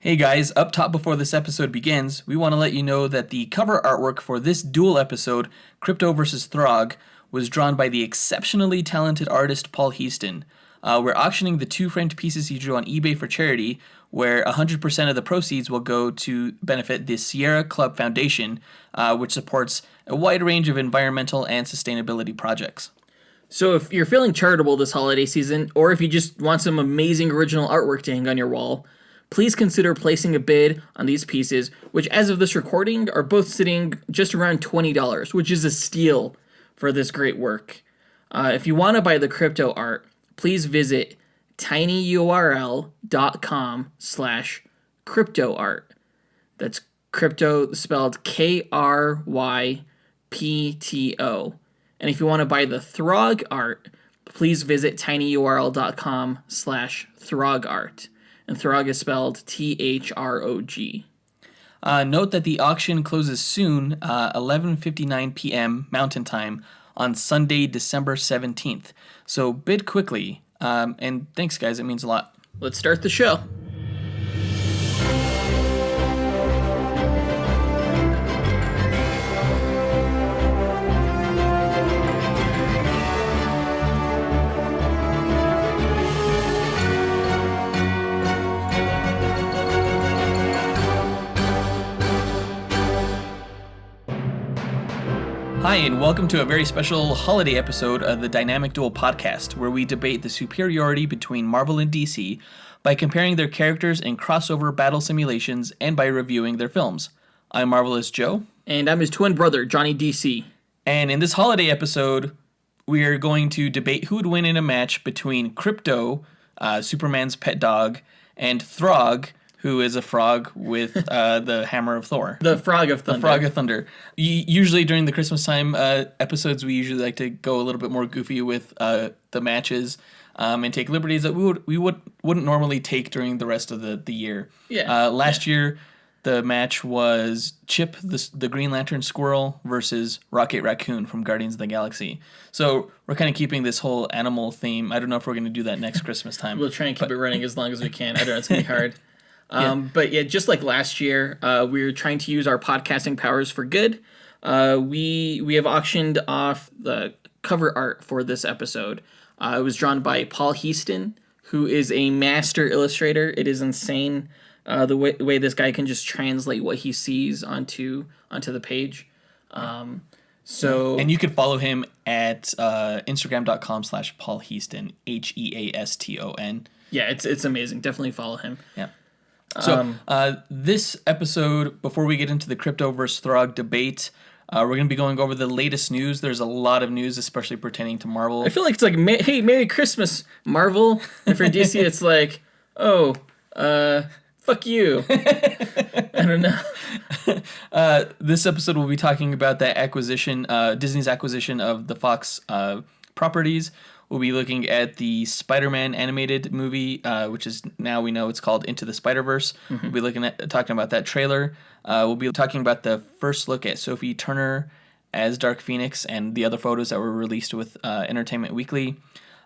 Hey guys, up top before this episode begins, we want to let you know that the cover artwork for this Duel episode, Krypto vs. Throg, was drawn by the exceptionally talented artist Paul Heaston. We're auctioning the 2 framed pieces he drew on eBay for charity, where 100% of the proceeds will go to benefit the Sierra Club Foundation, which supports a wide range of environmental and sustainability projects. So if you're feeling charitable this holiday season, or if you just want some amazing original artwork to hang on your wall, please consider placing a bid on these pieces, which as of this recording are both sitting just around $20, which is a steal for this great work. If you want to buy the Krypto art, please visit tinyurl.com/cryptoart. That's crypto spelled Krypto. And if you want to buy the Throg art, please visit tinyurl.com/throgart. And Throg is spelled Throg. Note that the auction closes soon, 11:59 p.m. Mountain Time on Sunday, December 17th. So bid quickly. And thanks, guys. It means a lot. Let's start the show. Hi, and welcome to a very special holiday episode of the Dynamic Duel podcast, where we debate the superiority between Marvel and DC by comparing their characters in crossover battle simulations and by reviewing their films. I'm Marvelous Joe. And I'm his twin brother, Johnny DC. And in this holiday episode, we are going to debate who would win in a match between Krypto, Superman's pet dog, and Throg, who is a frog with the hammer of Thor. The Frog of Thunder. The Frog of Thunder. Usually during the Christmas time episodes, we usually like to go a little bit more goofy with the matches and take liberties that we wouldn't normally take during the rest of the year. Yeah. Last year, the match was Chip, the Green Lantern Squirrel, versus Rocket Raccoon from Guardians of the Galaxy. So we're kind of keeping this whole animal theme. I don't know if we're going to do that next Christmas time. We'll try and keep it running as long as we can. I don't know, it's going to be hard. But yeah, just like last year, we're trying to use our podcasting powers for good. We have auctioned off the cover art for this episode. It was drawn by Paul Heaston, who is a master illustrator. It is insane the way this guy can just translate what he sees onto the page. And you can follow him at Instagram.com/Paul Heaston, Heaston. Yeah, it's amazing. Definitely follow him. Yeah. So this episode, before we get into the Krypto versus Throg debate, we're going to be going over the latest news. There's a lot of news, especially pertaining to Marvel. I feel like it's like, hey, Merry Christmas, Marvel. And for DC, it's like, oh, fuck you. I don't know. This episode, we'll be talking about that acquisition, Disney's acquisition of the Fox properties. We'll be looking at the Spider-Man animated movie, which is now we know it's called Into the Spider-Verse. Mm-hmm. We'll be talking about that trailer. We'll be talking about the first look at Sophie Turner as Dark Phoenix and the other photos that were released with Entertainment Weekly.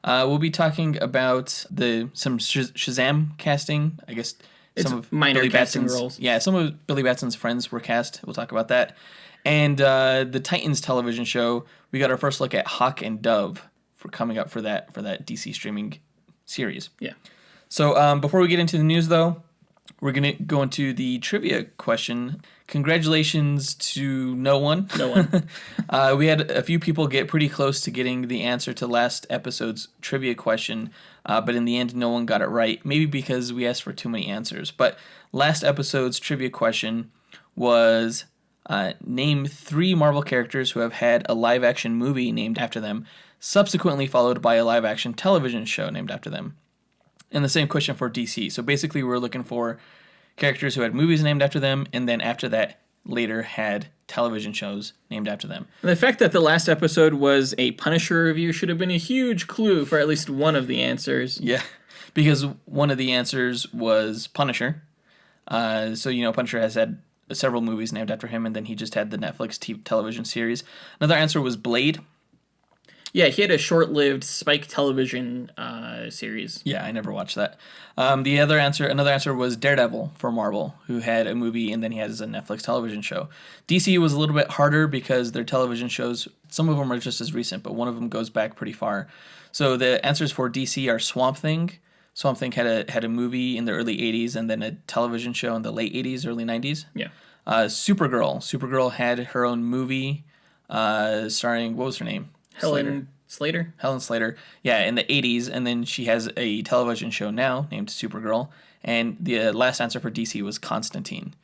We'll be talking about some Shazam casting. I guess it's some of minor Billy casting Batson's roles. Yeah, some of Billy Batson's friends were cast. We'll talk about that. And the Titans television show. We got our first look at Hawk and Dove coming up for that DC streaming series. Yeah. So before we get into the news, though, we're going to go into the trivia question. Congratulations to no one. No one. We had a few people get pretty close to getting the answer to last episode's trivia question, but in the end, no one got it right. Maybe because we asked for too many answers. But last episode's trivia question was name 3 Marvel characters who have had a live-action movie named after them, subsequently followed by a live-action television show named after them. And the same question for DC. So basically we're looking for characters who had movies named after them, and then after that later had television shows named after them. The fact that the last episode was a Punisher review should have been a huge clue for at least one of the answers. Yeah, because one of the answers was Punisher. So, Punisher has had several movies named after him, and then he just had the Netflix television series. Another answer was Blade. Yeah, he had a short-lived Spike Television series. Yeah, I never watched that. Another answer was Daredevil for Marvel, who had a movie and then he has a Netflix television show. DC was a little bit harder because their television shows, some of them are just as recent, but one of them goes back pretty far. So the answers for DC are Swamp Thing. Swamp Thing had a movie in the early 80s and then a television show in the late 80s, early 90s. Yeah. Supergirl had her own movie starring, what was her name? Helen Slater. Yeah, in the 80s, and then she has a television show now named Supergirl. And the last answer for DC was Constantine,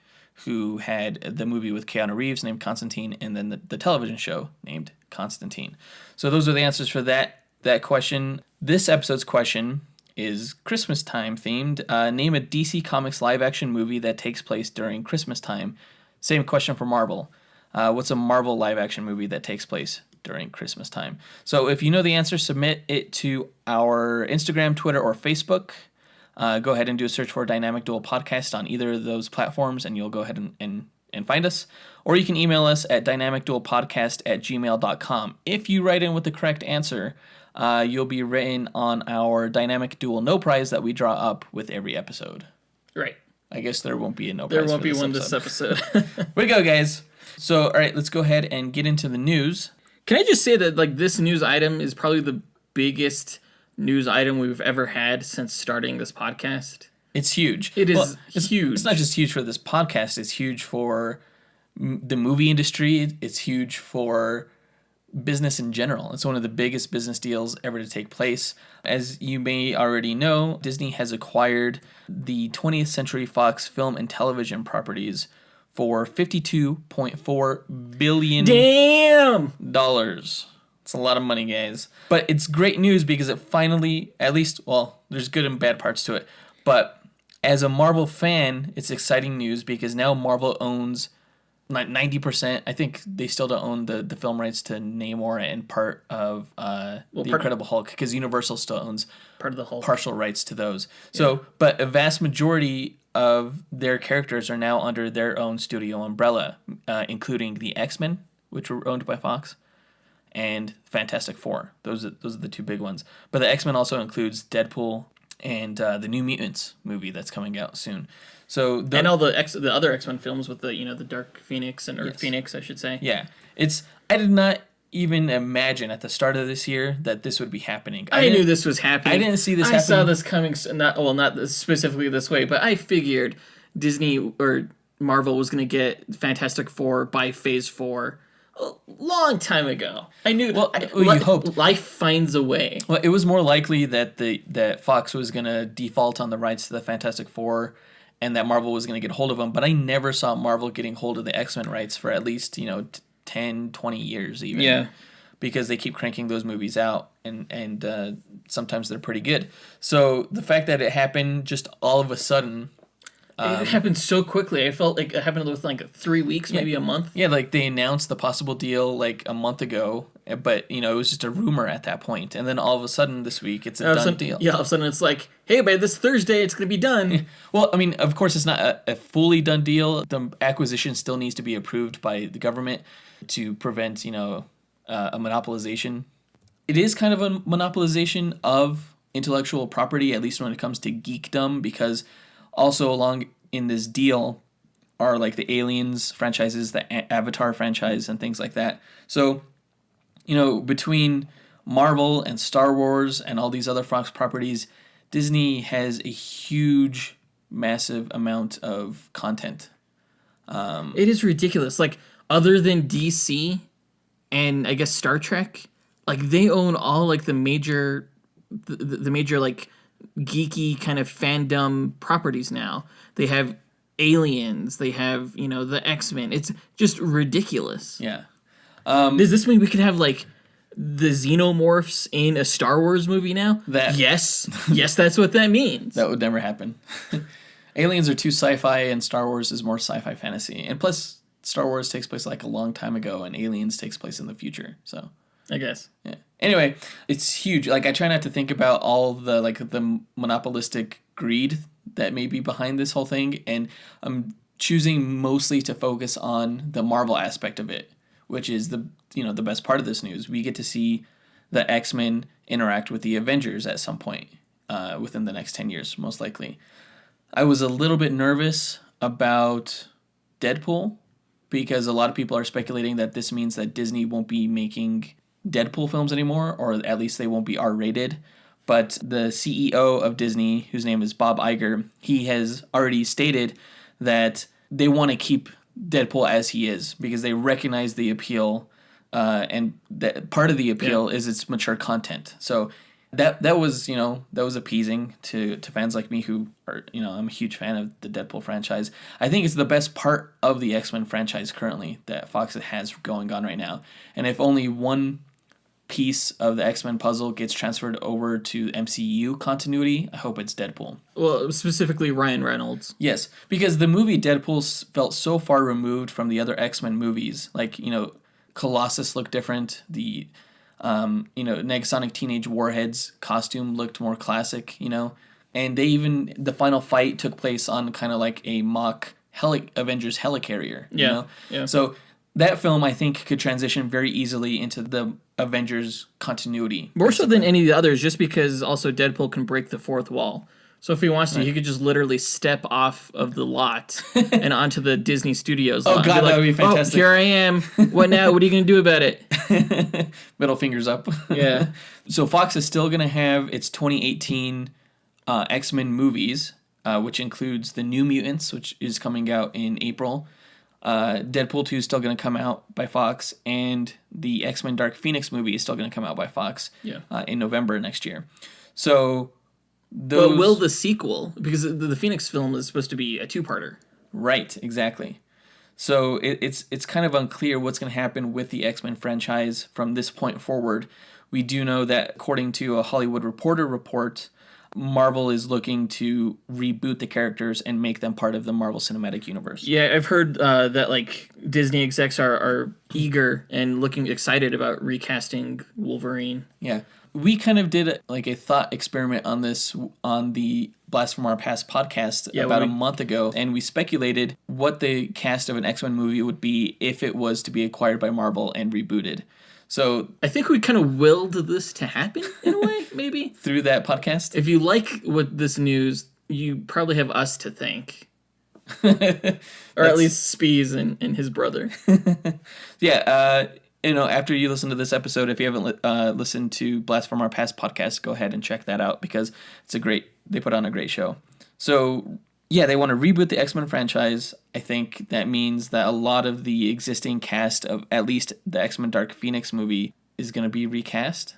who had the movie with Keanu Reeves named Constantine, and then the television show named Constantine. So those are the answers for that question. This episode's question is Christmas time themed. Name a DC Comics live action movie that takes place during Christmas time. Same question for Marvel. What's a Marvel live action movie that takes place during Christmas time? So if you know the answer, submit it to our Instagram, Twitter, or Facebook. Go ahead and do a search for Dynamic Duel Podcast on either of those platforms, and you'll go ahead and find us. Or you can email us at dynamicduelpodcast@gmail.com. If you write in with the correct answer, you'll be written on our Dynamic Duel No Prize that we draw up with every episode. Right. I guess there won't be a no prize. There won't be one this episode. Way to go, guys. So, all right, let's go ahead and get into the news. Can I just say that this news item is probably the biggest news item we've ever had since starting this podcast? It's huge. It is huge. It's not just huge for this podcast. It's huge for the movie industry. It's huge for business in general. It's one of the biggest business deals ever to take place. As you may already know, Disney has acquired the 20th Century Fox film and television properties for $52.4 billion. Damn! It's a lot of money, guys. But it's great news because it finally, at least, well, there's good and bad parts to it. But as a Marvel fan, it's exciting news because now Marvel owns 90%. I think they still don't own the film rights to Namor and part of Incredible Hulk, because Universal still owns part of the Hulk, partial rights to those. So, but a vast majority of their characters are now under their own studio umbrella, including the X-Men, which were owned by Fox, and Fantastic Four. Those are the two big ones. But the X-Men also includes Deadpool and the New Mutants movie that's coming out soon. So and all the other X-Men films with the Dark Phoenix or Phoenix, I should say. Yeah, I did not even imagine at the start of this year that this would be happening. I knew this was happening. I didn't see this happening. I saw this coming. Not specifically this way, but I figured Disney or Marvel was going to get Fantastic Four by Phase 4 a long time ago. I knew. Well, you hoped. Life finds a way. Well, it was more likely that Fox was going to default on the rights to the Fantastic Four, and that Marvel was going to get hold of them. But I never saw Marvel getting hold of the X-Men rights for at least 10, 20 years even. Yeah. Because they keep cranking those movies out, and sometimes they're pretty good. So the fact that it happened just all of a sudden. It happened so quickly. I felt like it happened within 3 weeks, maybe a month. Yeah, they announced the possible deal a month ago, but it was just a rumor at that point. And then all of a sudden this week it's a done deal. Yeah, all of a sudden it's like, hey, by this Thursday it's going to be done. Well, I mean, of course it's not a fully done deal. The acquisition still needs to be approved by the government to prevent, a monopolization. It is kind of a monopolization of intellectual property, at least when it comes to geekdom, because also along in this deal are the Aliens franchises, the Avatar franchise, and things like that. So, between Marvel and Star Wars and all these other Fox properties, Disney has a huge, massive amount of content. It is ridiculous. Other than DC and I guess Star Trek, they own all the major geeky kind of fandom properties now. They have Aliens, they have the X-Men. It's just ridiculous. Yeah. Does this mean we could have the xenomorphs in a Star Wars movie now? Yes, that's what that means. That would never happen. Aliens are too sci-fi, and Star Wars is more sci-fi fantasy. And plus, Star Wars takes place a long time ago, and Aliens takes place in the future. So I guess. Yeah. Anyway, it's huge. I try not to think about all the the monopolistic greed that may be behind this whole thing, and I'm choosing mostly to focus on the Marvel aspect of it, which is the best part of this news. We get to see the X-Men interact with the Avengers at some point within the next 10 years, most likely. I was a little bit nervous about Deadpool because a lot of people are speculating that this means that Disney won't be making Deadpool films anymore, or at least they won't be R-rated. But the CEO of Disney, whose name is Bob Iger, he has already stated that they want to keep Deadpool as he is because they recognize the appeal, and that part of the appeal is its mature content. So that was that was appeasing to fans like me who are I'm a huge fan of the Deadpool franchise. I think it's the best part of the X-Men franchise currently that Fox has going on right now. And if only one piece of the X-Men puzzle gets transferred over to MCU continuity, I hope it's Deadpool. Well, specifically Ryan Reynolds. Yes, because the movie Deadpool felt so far removed from the other X-Men movies. Like, Colossus looked different. The, Negasonic Teenage Warhead's costume looked more classic, And the final fight took place on kind of like a mock Avengers helicarrier, Yeah. So that film, I think, could transition very easily into the Avengers continuity. More so than any of the others, just because also Deadpool can break the fourth wall. So if he wants to, he could just literally step off of the lot and onto the Disney Studios lot. Oh, God, that would be fantastic. Oh, here I am. What now? What are you going to do about it? Middle fingers up. Yeah. So Fox is still going to have its 2018 X-Men movies, which includes The New Mutants, which is coming out in April. Deadpool 2 is still going to come out by Fox, and the X-Men Dark Phoenix movie is still going to come out by Fox in November next year. So But will the sequel, because the Phoenix film is supposed to be a two-parter. Right, exactly. So it's kind of unclear what's going to happen with the X-Men franchise from this point forward. We do know that according to a Hollywood Reporter report, Marvel is looking to reboot the characters and make them part of the Marvel Cinematic Universe. Yeah, I've heard that like Disney execs are eager and looking excited about recasting Wolverine. Yeah. We kind of did a thought experiment on this on the Blast from Our Past podcast about a month ago, and we speculated what the cast of an X-Men movie would be if it was to be acquired by Marvel and rebooted. So I think we kind of willed this to happen in a way, maybe. Through that podcast? If you like what this news, you probably have us to thank. Or at least Spees and his brother. Yeah, after you listen to this episode, if you haven't listened to Blast from Our Past podcast, go ahead and check that out because they put on a great show. So, yeah, they want to reboot the X-Men franchise. I think that means that a lot of the existing cast of at least the X-Men Dark Phoenix movie is going to be recast.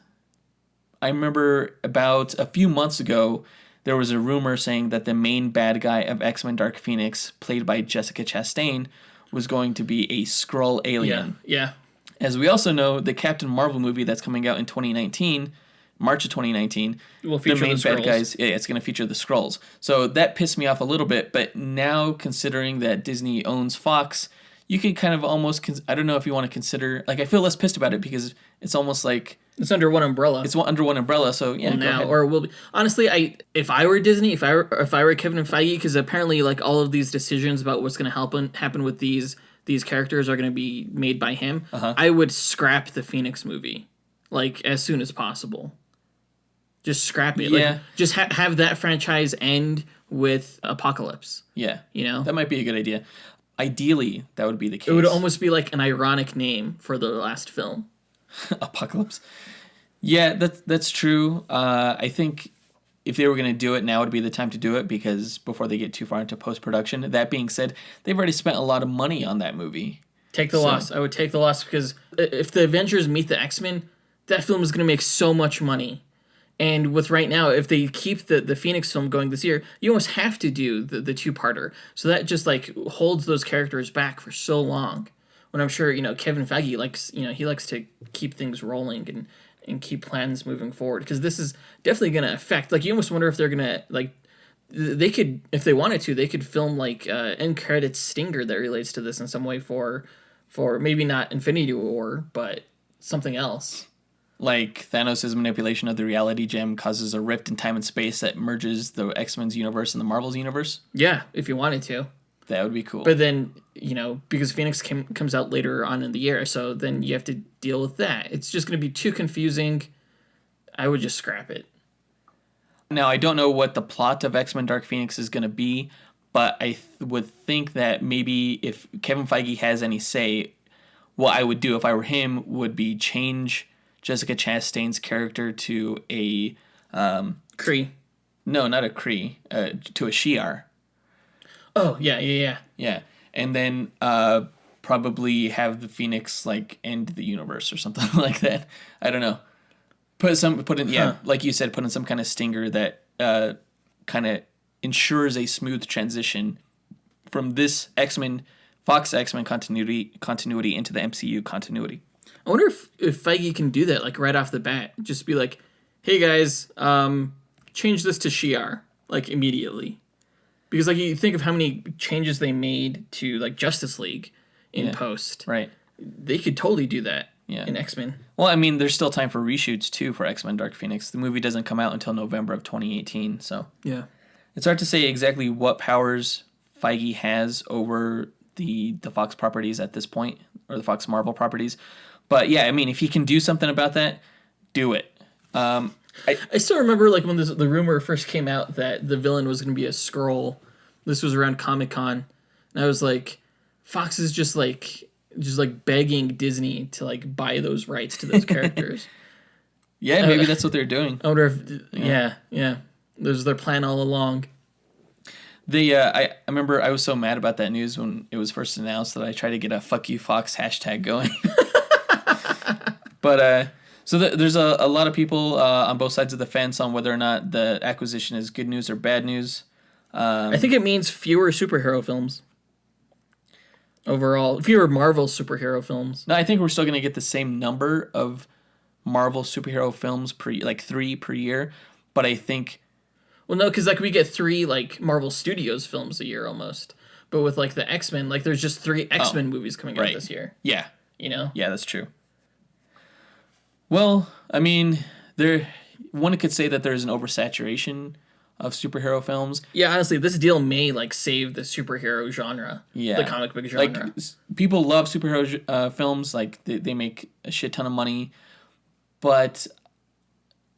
I remember about a few months ago, there was a rumor saying that the main bad guy of X-Men Dark Phoenix, played by Jessica Chastain, was going to be a Skrull alien. Yeah. As we also know, the Captain Marvel movie that's coming out in 2019, March of 2019, will feature the main bad Skrulls. guys, it's going to feature the Skrulls. So that pissed me off a little bit, but now considering that Disney owns Fox, you can kind of almost, I don't know if you want to consider, I feel less pissed about it because it's almost like... It's under one umbrella. It's under one umbrella, so yeah, well, go now, ahead. or will be. Honestly, if I were Disney, if I were Kevin and Feige, because apparently all of these decisions about what's going to happen with these characters are going to be made by him, I would scrap the Phoenix movie, as soon as possible. Just scrap it. Yeah. Just have that franchise end with Apocalypse. Yeah. You know? That might be a good idea. Ideally, that would be the case. It would almost be like an ironic name for the last film. Apocalypse. Yeah, that's true. I think if they were going to do it, now would be the time to do it because before they get too far into post-production. That being said, they've already spent a lot of money on that movie. Take the loss. I would take the loss because if the Avengers meet the X-Men, that film is going to make so much money. And with right now, if they keep the Phoenix film going this year, you almost have to do the two-parter. So that just holds those characters back for so long. When I'm sure, Kevin Feige likes to keep things rolling and keep plans moving forward. Because this is definitely going to affect, you almost wonder if they're going to, they could, if they wanted to, they could film end credits stinger that relates to this in some way for maybe not Infinity War, but something else. Like Thanos' manipulation of the reality gem causes a rift in time and space that merges the X-Men's universe and the Marvel's universe? Yeah, if you wanted to. That would be cool. But then, because Phoenix comes out later on in the year, so then you have to deal with that. It's just going to be too confusing. I would just scrap it. Now, I don't know what the plot of X-Men Dark Phoenix is going to be, but I would think that maybe if Kevin Feige has any say, what I would do if I were him would be change Jessica Chastain's character to a... Kree. No, not a Kree. To a Shi'ar. Oh, yeah. Yeah. And then probably have the Phoenix, like, end the universe or something like that. I don't know. Like you said, put in some kind of stinger that kind of ensures a smooth transition from this Fox X-Men continuity into the MCU continuity. I wonder if Feige can do that, like, right off the bat. Just be like, hey, guys, change this to Shi'ar, like, immediately. Because, like, you think of how many changes they made to, like, Justice League in post. Right. They could totally do that in X-Men. Well, I mean, there's still time for reshoots, too, for X-Men Dark Phoenix. The movie doesn't come out until November of 2018, so... Yeah. It's hard to say exactly what powers Feige has over the Fox properties at this point, or the Fox Marvel properties. But, yeah, I mean, if he can do something about that, do it. I still remember, like, when the rumor first came out that the villain was going to be a Skrull. This was around Comic-Con. And I was like, Fox is just begging Disney to, like, buy those rights to those characters. Yeah, maybe that's what they're doing. I wonder if... Yeah. This was their plan all along. I remember I was so mad about that news when it was first announced that I tried to get a "fuck you Fox" hashtag going. But so there's a lot of people on both sides of the fence on whether or not the acquisition is good news or bad news. I think it means fewer superhero films. Overall, fewer Marvel superhero films. No, I think we're still going to get the same number of Marvel superhero films 3 per year. But I think... Well, no, because, like, we get 3, like, Marvel Studios films a year almost. But with, like, the X-Men, like, there's just 3 X-Men movies coming out this year. Yeah. You know? Yeah, that's true. Well, I mean, one could say that there's an oversaturation of superhero films. Yeah, honestly, this deal may, like, save the superhero genre. Yeah. The comic book genre. Like, people love superhero films. Like, they make a shit ton of money. But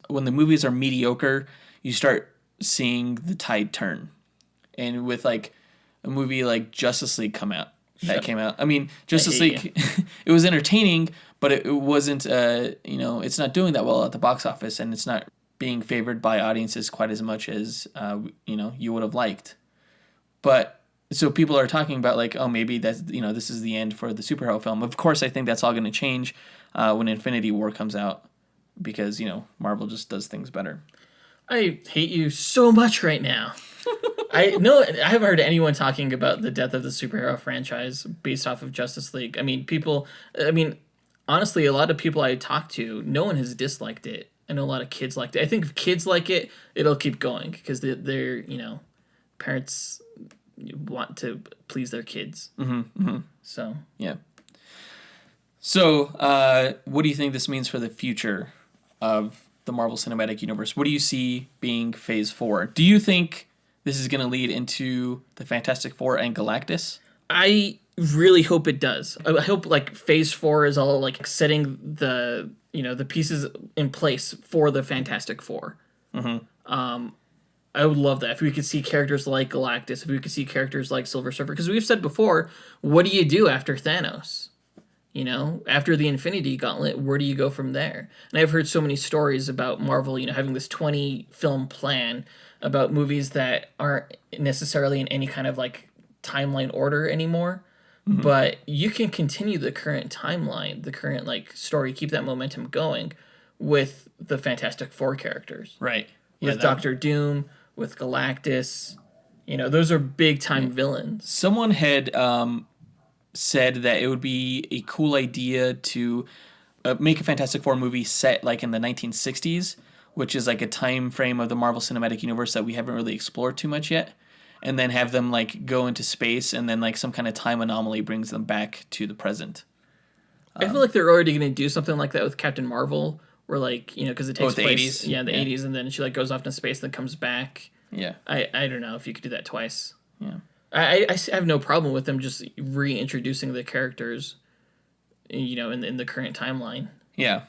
when the movies are mediocre, you start seeing the tide turn. And with, like, a movie like Justice League came out. I mean, Justice League, it was entertaining, but it wasn't, it's not doing that well at the box office, and it's not being favored by audiences quite as much as, you would have liked. But, so people are talking about, like, oh, maybe that's, this is the end for the superhero film. Of course, I think that's all going to change when Infinity War comes out, because, Marvel just does things better. I hate you so much right now. I haven't heard anyone talking about the death of the superhero franchise based off of Justice League. Honestly, a lot of people I talk to, no one has disliked it. I know a lot of kids liked it. I think if kids like it, it'll keep going because they're parents want to please their kids. Mm-hmm, mm-hmm. So. Yeah. So, what do you think this means for the future of the Marvel Cinematic Universe? What do you see being Phase 4? Do you think this is going to lead into the Fantastic Four and Galactus? I really hope it does. I hope, like, Phase 4 is all, like, setting the pieces in place for the Fantastic Four. Mm-hmm. I would love that if we could see characters like Galactus, if we could see characters like Silver Surfer, because we've said before, what do you do after Thanos? After the Infinity Gauntlet, where do you go from there? And I've heard so many stories about Marvel, having this 20-film plan about movies that aren't necessarily in any kind of, like, timeline order anymore. Mm-hmm. But you can continue the current timeline, the current, like, story, keep that momentum going with the Fantastic Four characters. Right. With Doctor Doom, with Galactus. Those are big-time villains. Someone had... said that it would be a cool idea to make a Fantastic Four movie set like in the 1960s, which is like a time frame of the Marvel Cinematic Universe that we haven't really explored too much yet, and then have them like go into space, and then like some kind of time anomaly brings them back to the present. I feel like they're already going to do something like that with Captain Marvel, where, like, because it takes place 80s? Yeah, the 80s, and then she, like, goes off into space, then comes back. Yeah. I don't know if you could do that twice. Yeah. I have no problem with them just reintroducing the characters, in the current timeline. Yeah.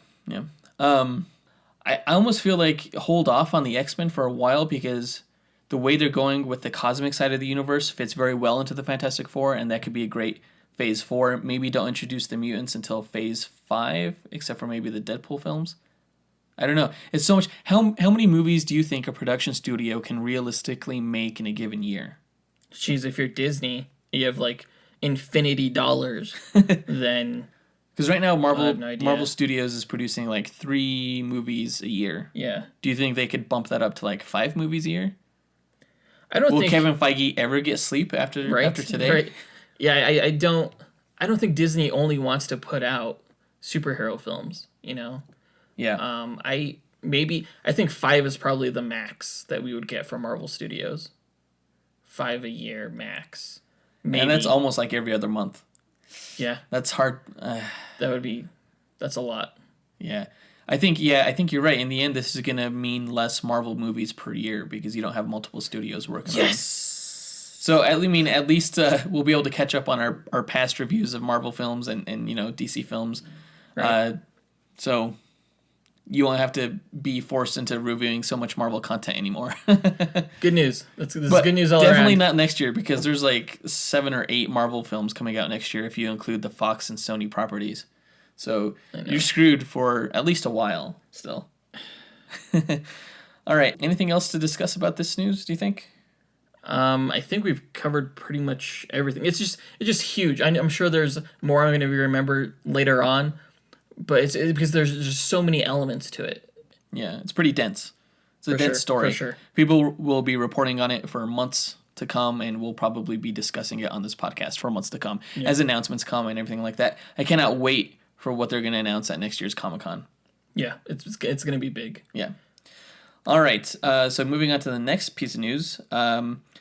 I almost feel like hold off on the X-Men for a while because the way they're going with the cosmic side of the universe fits very well into the Fantastic Four, and that could be a great Phase 4. Maybe don't introduce the mutants until Phase 5, except for maybe the Deadpool films. I don't know. It's so much. How many movies do you think a production studio can realistically make in a given year? Jeez, if you're Disney, you have like infinity dollars, then... Because right now, I have no idea. Marvel Studios is producing like 3 movies a year. Yeah. Do you think they could bump that up to like 5 movies a year? I don't Will think... Kevin Feige ever get sleep after today? Right. Yeah, I don't think Disney only wants to put out superhero films, you know? Yeah. I think 5 is probably the max that we would get from Marvel Studios. 5 a year max. Maybe. And that's almost like every other month. Yeah. That's hard. That's a lot. Yeah. I think you're right. In the end, this is going to mean less Marvel movies per year because you don't have multiple studios working on them. So at least we'll be able to catch up on our past reviews of Marvel films and DC films. Right. So you won't have to be forced into reviewing so much Marvel content anymore. Good news. This is good news all around. Definitely not next year because there's like 7 or 8 Marvel films coming out next year if you include the Fox and Sony properties. So you're screwed for at least a while still. All right. Anything else to discuss about this news, do you think? I think we've covered pretty much everything. It's just huge. I'm sure there's more I'm going to remember later on, but it's because there's just so many elements to it. Yeah, it's pretty dense. It's a dense story. For sure. People will be reporting on it for months to come, and we'll probably be discussing it on this podcast for months to come as announcements come and everything like that. I cannot wait for what they're going to announce at next year's Comic-Con. Yeah, it's going to be big. Yeah. All right, so moving on to the next piece of news,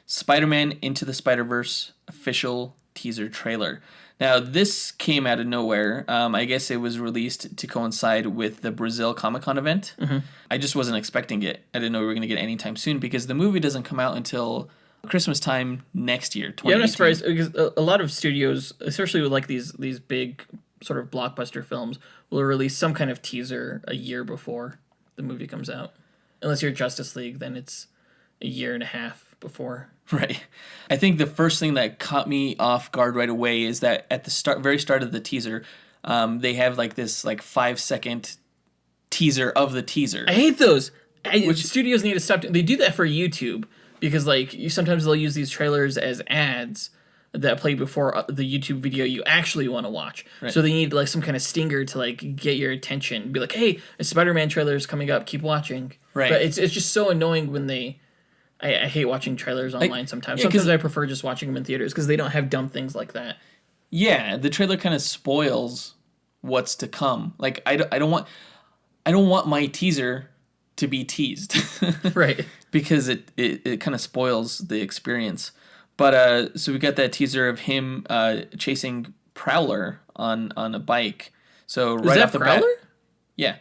Spider-Man Into the Spider-Verse official teaser trailer. Now, this came out of nowhere. I guess it was released to coincide with the Brazil Comic-Con event. Mm-hmm. I just wasn't expecting it. I didn't know we were going to get it anytime soon because the movie doesn't come out until Christmas time next year, 2018. Yeah, I'm not surprised because a lot of studios, especially with like these big sort of blockbuster films, will release some kind of teaser a year before the movie comes out. Unless you're Justice League, then it's a year and a half before. Right. I think the first thing that caught me off guard right away is that at the very start of the teaser, they have like this 5-second teaser of the teaser. I hate those. Which studios need to stop. They do that for YouTube because sometimes they'll use these trailers as ads that play before the YouTube video you actually want to watch. Right. So they need some kind of stinger to get your attention. Be like, hey, a Spider-Man trailer is coming up. Keep watching. Right. But it's just so annoying when they... I hate watching trailers online sometimes. Sometimes I prefer just watching them in theaters because they don't have dumb things like that. Yeah, the trailer kind of spoils what's to come. I don't want my teaser to be teased. Right. Because it kind of spoils the experience. But so we got that teaser of him chasing Prowler on a bike. So right off the bat, yeah,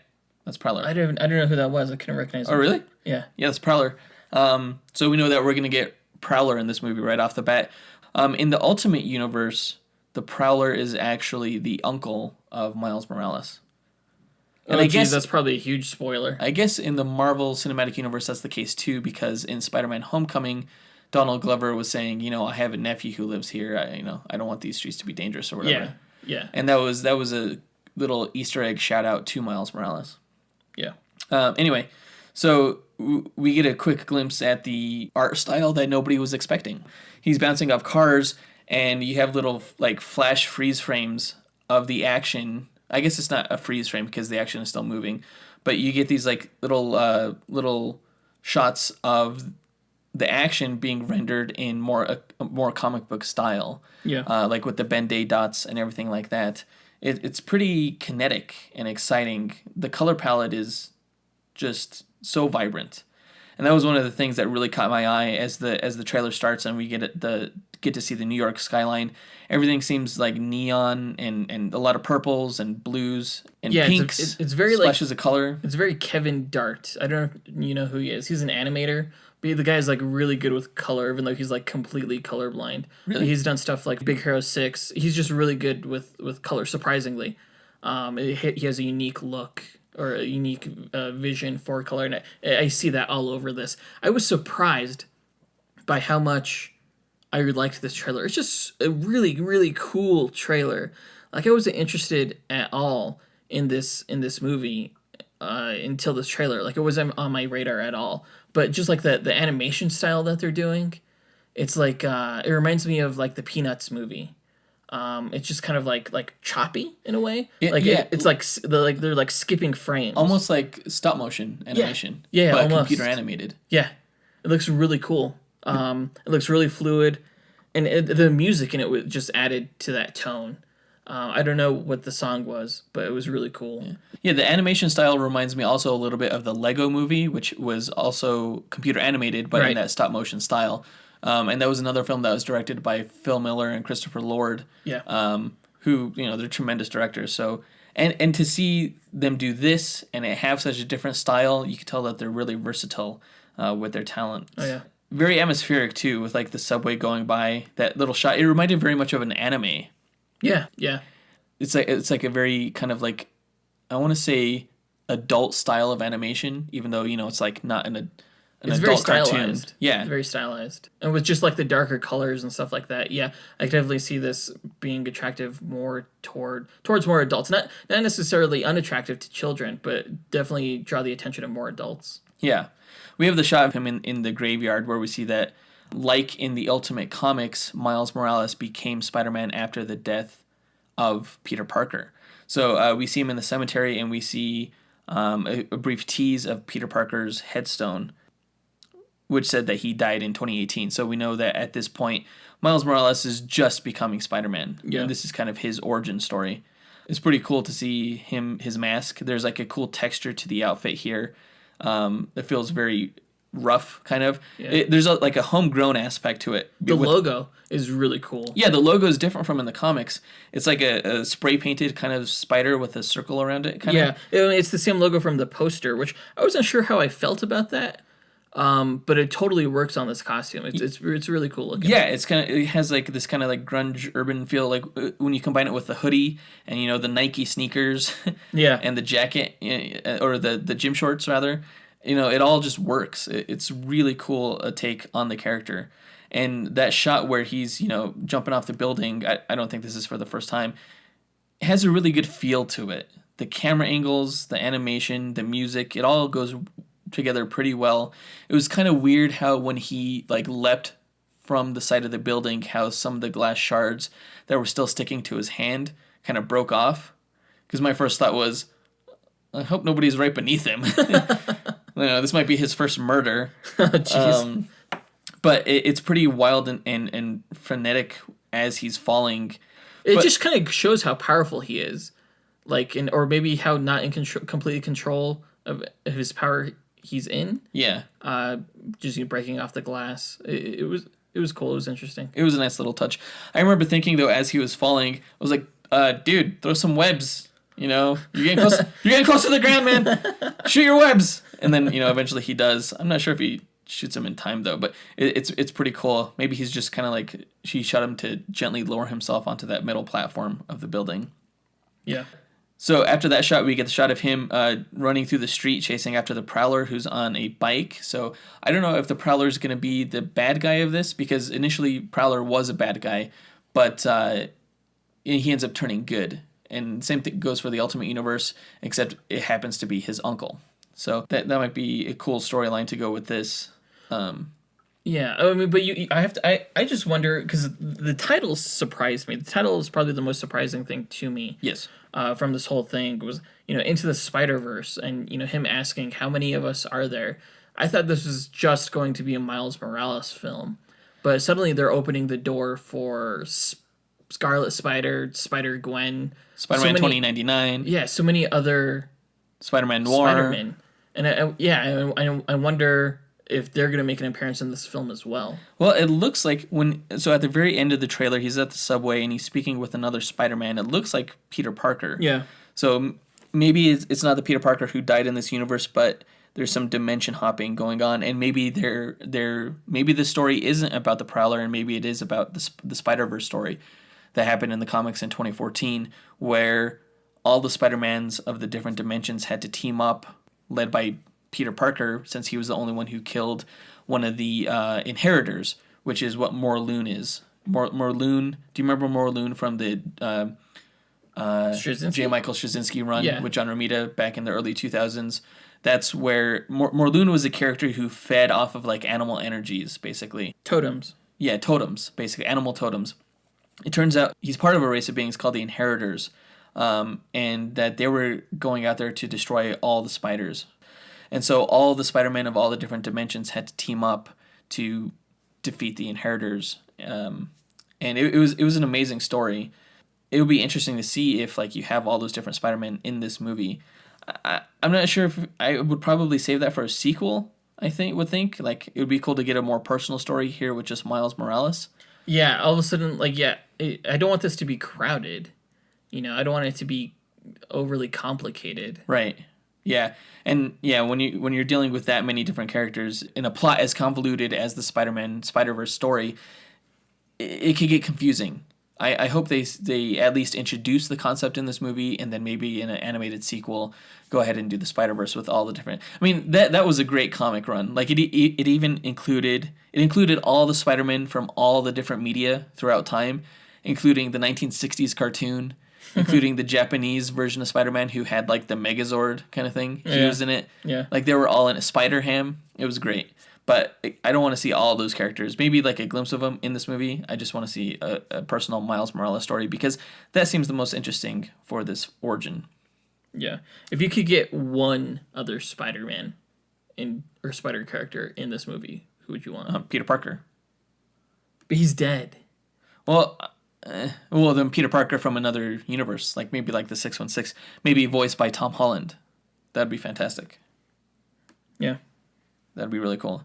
that's Prowler. I don't know who that was. I couldn't recognize him. Oh, really? Yeah. Yeah, that's Prowler. So we know that we're gonna get Prowler in this movie right off the bat. In the Ultimate Universe, the Prowler is actually the uncle of Miles Morales. And I guess that's probably a huge spoiler. I guess in the Marvel Cinematic Universe, that's the case too, because in Spider-Man: Homecoming, Donald Glover was saying, I have a nephew who lives here. I don't want these streets to be dangerous or whatever. Yeah. And that was a little Easter egg shout out to Miles Morales. Yeah. Anyway, so we get a quick glimpse at the art style that nobody was expecting. He's bouncing off cars, and you have little flash freeze frames of the action. I guess it's not a freeze frame because the action is still moving, but you get these little shots of the action being rendered in a more comic book style. Yeah. With the Ben-Day dots and everything like that. It's pretty kinetic and exciting. The color palette is just so vibrant. And that was one of the things that really caught my eye as the trailer starts and we get to see the New York skyline. Everything seems like neon and a lot of purples and blues and pinks. It's very splashes of color. It's very Kevin Dart. I don't know if you know who he is. He's an animator. But the guy's really good with color, even though he's completely colorblind. Really? He's done stuff like Big Hero 6. He's just really good with color, surprisingly. He has a unique look or a unique vision for color, and I see that all over this. I was surprised by how much I liked this trailer. It's just a really, really cool trailer. Like, I wasn't interested at all in this movie until this trailer. Like, it wasn't on my radar at all. But just like the animation style that they're doing, it's like it reminds me of like the Peanuts movie. It's just kind of like choppy in a way. It's like they're like skipping frames, almost like stop motion animation. Yeah, but almost computer animated. Yeah, it looks really cool. It looks really fluid, and the music in it just added to that tone. I don't know what the song was, but it was really cool. Yeah, the animation style reminds me also a little bit of the Lego Movie, which was also computer animated, but in that stop motion style. And that was another film that was directed by Phil Miller and Christopher Lord. Yeah. Who, they're tremendous directors. So, and to see them do this and it have such a different style, you can tell that they're really versatile with their talent. Oh yeah. Very atmospheric too, with like the subway going by. That little shot, it reminded very much of an anime. Yeah, yeah. It's like a very kind of like, I want to say, adult style of animation, even though it's like not an adult very cartoon. Stylized. Yeah, it's very stylized, and with just like the darker colors and stuff like that. Yeah, I can definitely see this being attractive more towards more adults. Not necessarily unattractive to children, but definitely draw the attention of more adults. Yeah, we have the shot of him in the graveyard where we see that, like in the Ultimate Comics, Miles Morales became Spider-Man after the death of Peter Parker. So we see him in the cemetery, and we see a brief tease of Peter Parker's headstone, which said that he died in 2018. So we know that at this point, Miles Morales is just becoming Spider-Man. Yeah. And this is kind of his origin story. It's pretty cool to see his mask. There's like a cool texture to the outfit here. It feels very rough, kind of. Yeah. There's like a homegrown aspect to it. The logo is really cool. Yeah, the logo is different from in the comics. It's like a spray painted kind of spider with a circle around it. Yeah, it's the same logo from the poster, which I wasn't sure how I felt about that. But it totally works on this costume. It's really cool looking. Yeah, it has like this kind of like grunge urban feel, like when you combine it with the hoodie and the Nike sneakers. Yeah. And the jacket, or the gym shorts rather. It all just works. It's really cool a take on the character. And that shot where he's, jumping off the building, I don't think this is for the first time, it has a really good feel to it. The camera angles, the animation, the music, it all goes together pretty well. It was kind of weird how when he like leapt from the side of the building, how some of the glass shards that were still sticking to his hand kind of broke off. Because my first thought was, I hope nobody's right beneath him. This might be his first murder. Jeez. But it's pretty wild and frenetic as he's falling. It just kind of shows how powerful he is, or maybe how not in complete control of his power he's in. Yeah. Just breaking off the glass. It was cool. It was interesting. It was a nice little touch. I remember thinking though, as he was falling, I was like, dude, throw some webs. You're getting close. You're getting close to the ground, man. Shoot your webs. And then eventually he does. I'm not sure if he shoots him in time though, but it's pretty cool. Maybe he's just kind of like, she shot him to gently lower himself onto that middle platform of the building. Yeah. So after that shot, we get the shot of him running through the street, chasing after the Prowler, who's on a bike. So I don't know if the Prowler is going to be the bad guy of this, because initially Prowler was a bad guy, but he ends up turning good. And same thing goes for the Ultimate Universe, except it happens to be his uncle. So that might be a cool storyline to go with this. Yeah, I mean, but I just wonder, because the title surprised me. The title is probably the most surprising thing to me. Yes. From this whole thing was, Into the Spider-Verse, and, him asking how many of us are there. I thought this was just going to be a Miles Morales film, but suddenly they're opening the door for Scarlet Spider, Spider-Gwen, Spider-Man 2099. Yeah, so many other Spider-Man Noir. Spider-Man. And I wonder if they're going to make an appearance in this film as well. Well, it looks like so at the very end of the trailer, he's at the subway and he's speaking with another Spider-Man. It looks like Peter Parker. Yeah. So maybe it's not the Peter Parker who died in this universe, but there's some dimension hopping going on, and maybe maybe the story isn't about the Prowler, and maybe it is about the Spider-Verse story that happened in the comics in 2014, where all the Spider-Mans of the different dimensions had to team up, led by Peter Parker, since he was the only one who killed one of the inheritors, which is what Morlun is. Morlun, do you remember Morlun from the J. Michael Straczynski run with John Romita back in the early 2000s? That's where Morlun was a character who fed off of like animal energies, basically. Totems. Yeah, totems, basically, animal totems. It turns out he's part of a race of beings called the Inheritors, and that they were going out there to destroy all the spiders. And so all the Spider-Men of all the different dimensions had to team up to defeat the Inheritors. And it was an amazing story. It would be interesting to see if like you have all those different Spider-Men in this movie. I'm not sure if I would probably save that for a sequel. I think like it would be cool to get a more personal story here with just Miles Morales. Yeah, all of a sudden, like, I don't want this to be crowded. I don't want it to be overly complicated. Right. Yeah. And yeah, when you're dealing with that many different characters in a plot as convoluted as the Spider-Man Spider-Verse story, it could get confusing. I hope they at least introduce the concept in this movie, and then maybe in an animated sequel, go ahead and do the Spider-Verse with all the different. I mean, that was a great comic run. Like it even included all the Spider-Men from all the different media throughout time, including the 1960s cartoon, including the Japanese version of Spider-Man who had like the Megazord kind of thing. He was in it. Yeah. Like they were all in a Spider-Ham. It was great. But I don't want to see all those characters. Maybe like a glimpse of them in this movie. I just want to see a personal Miles Morales story because that seems the most interesting for this origin. Yeah. If you could get one other Spider-Man or Spider character in this movie, who would you want? Peter Parker. But he's dead. Well, then Peter Parker from another universe, like maybe like the 616, maybe voiced by Tom Holland. That'd be fantastic. Yeah. That'd be really cool.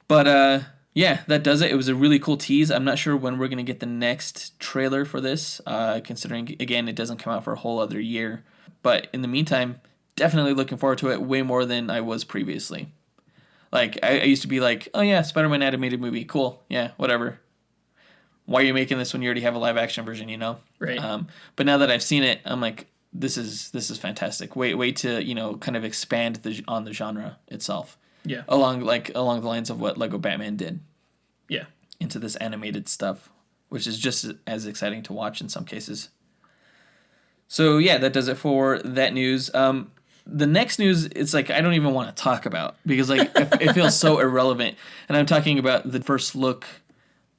But yeah, that does it. It was a really cool tease. I'm not sure when we're going to get the next trailer for this, considering, again, it doesn't come out for a whole other year. But in the meantime, definitely looking forward to it way more than I was previously. Like, I used to be like, oh yeah, Spider-Man animated movie, cool, yeah, whatever. Why are you making this when you already have a live-action version, Right. But now that I've seen it, I'm like, this is fantastic. Way to, kind of expand on the genre itself. Yeah. Along the lines of what Lego Batman did. Yeah. Into this animated stuff, which is just as exciting to watch in some cases. So yeah, that does it for that news. The next news, it's like I don't even want to talk about because like it feels so irrelevant. And I'm talking about the first look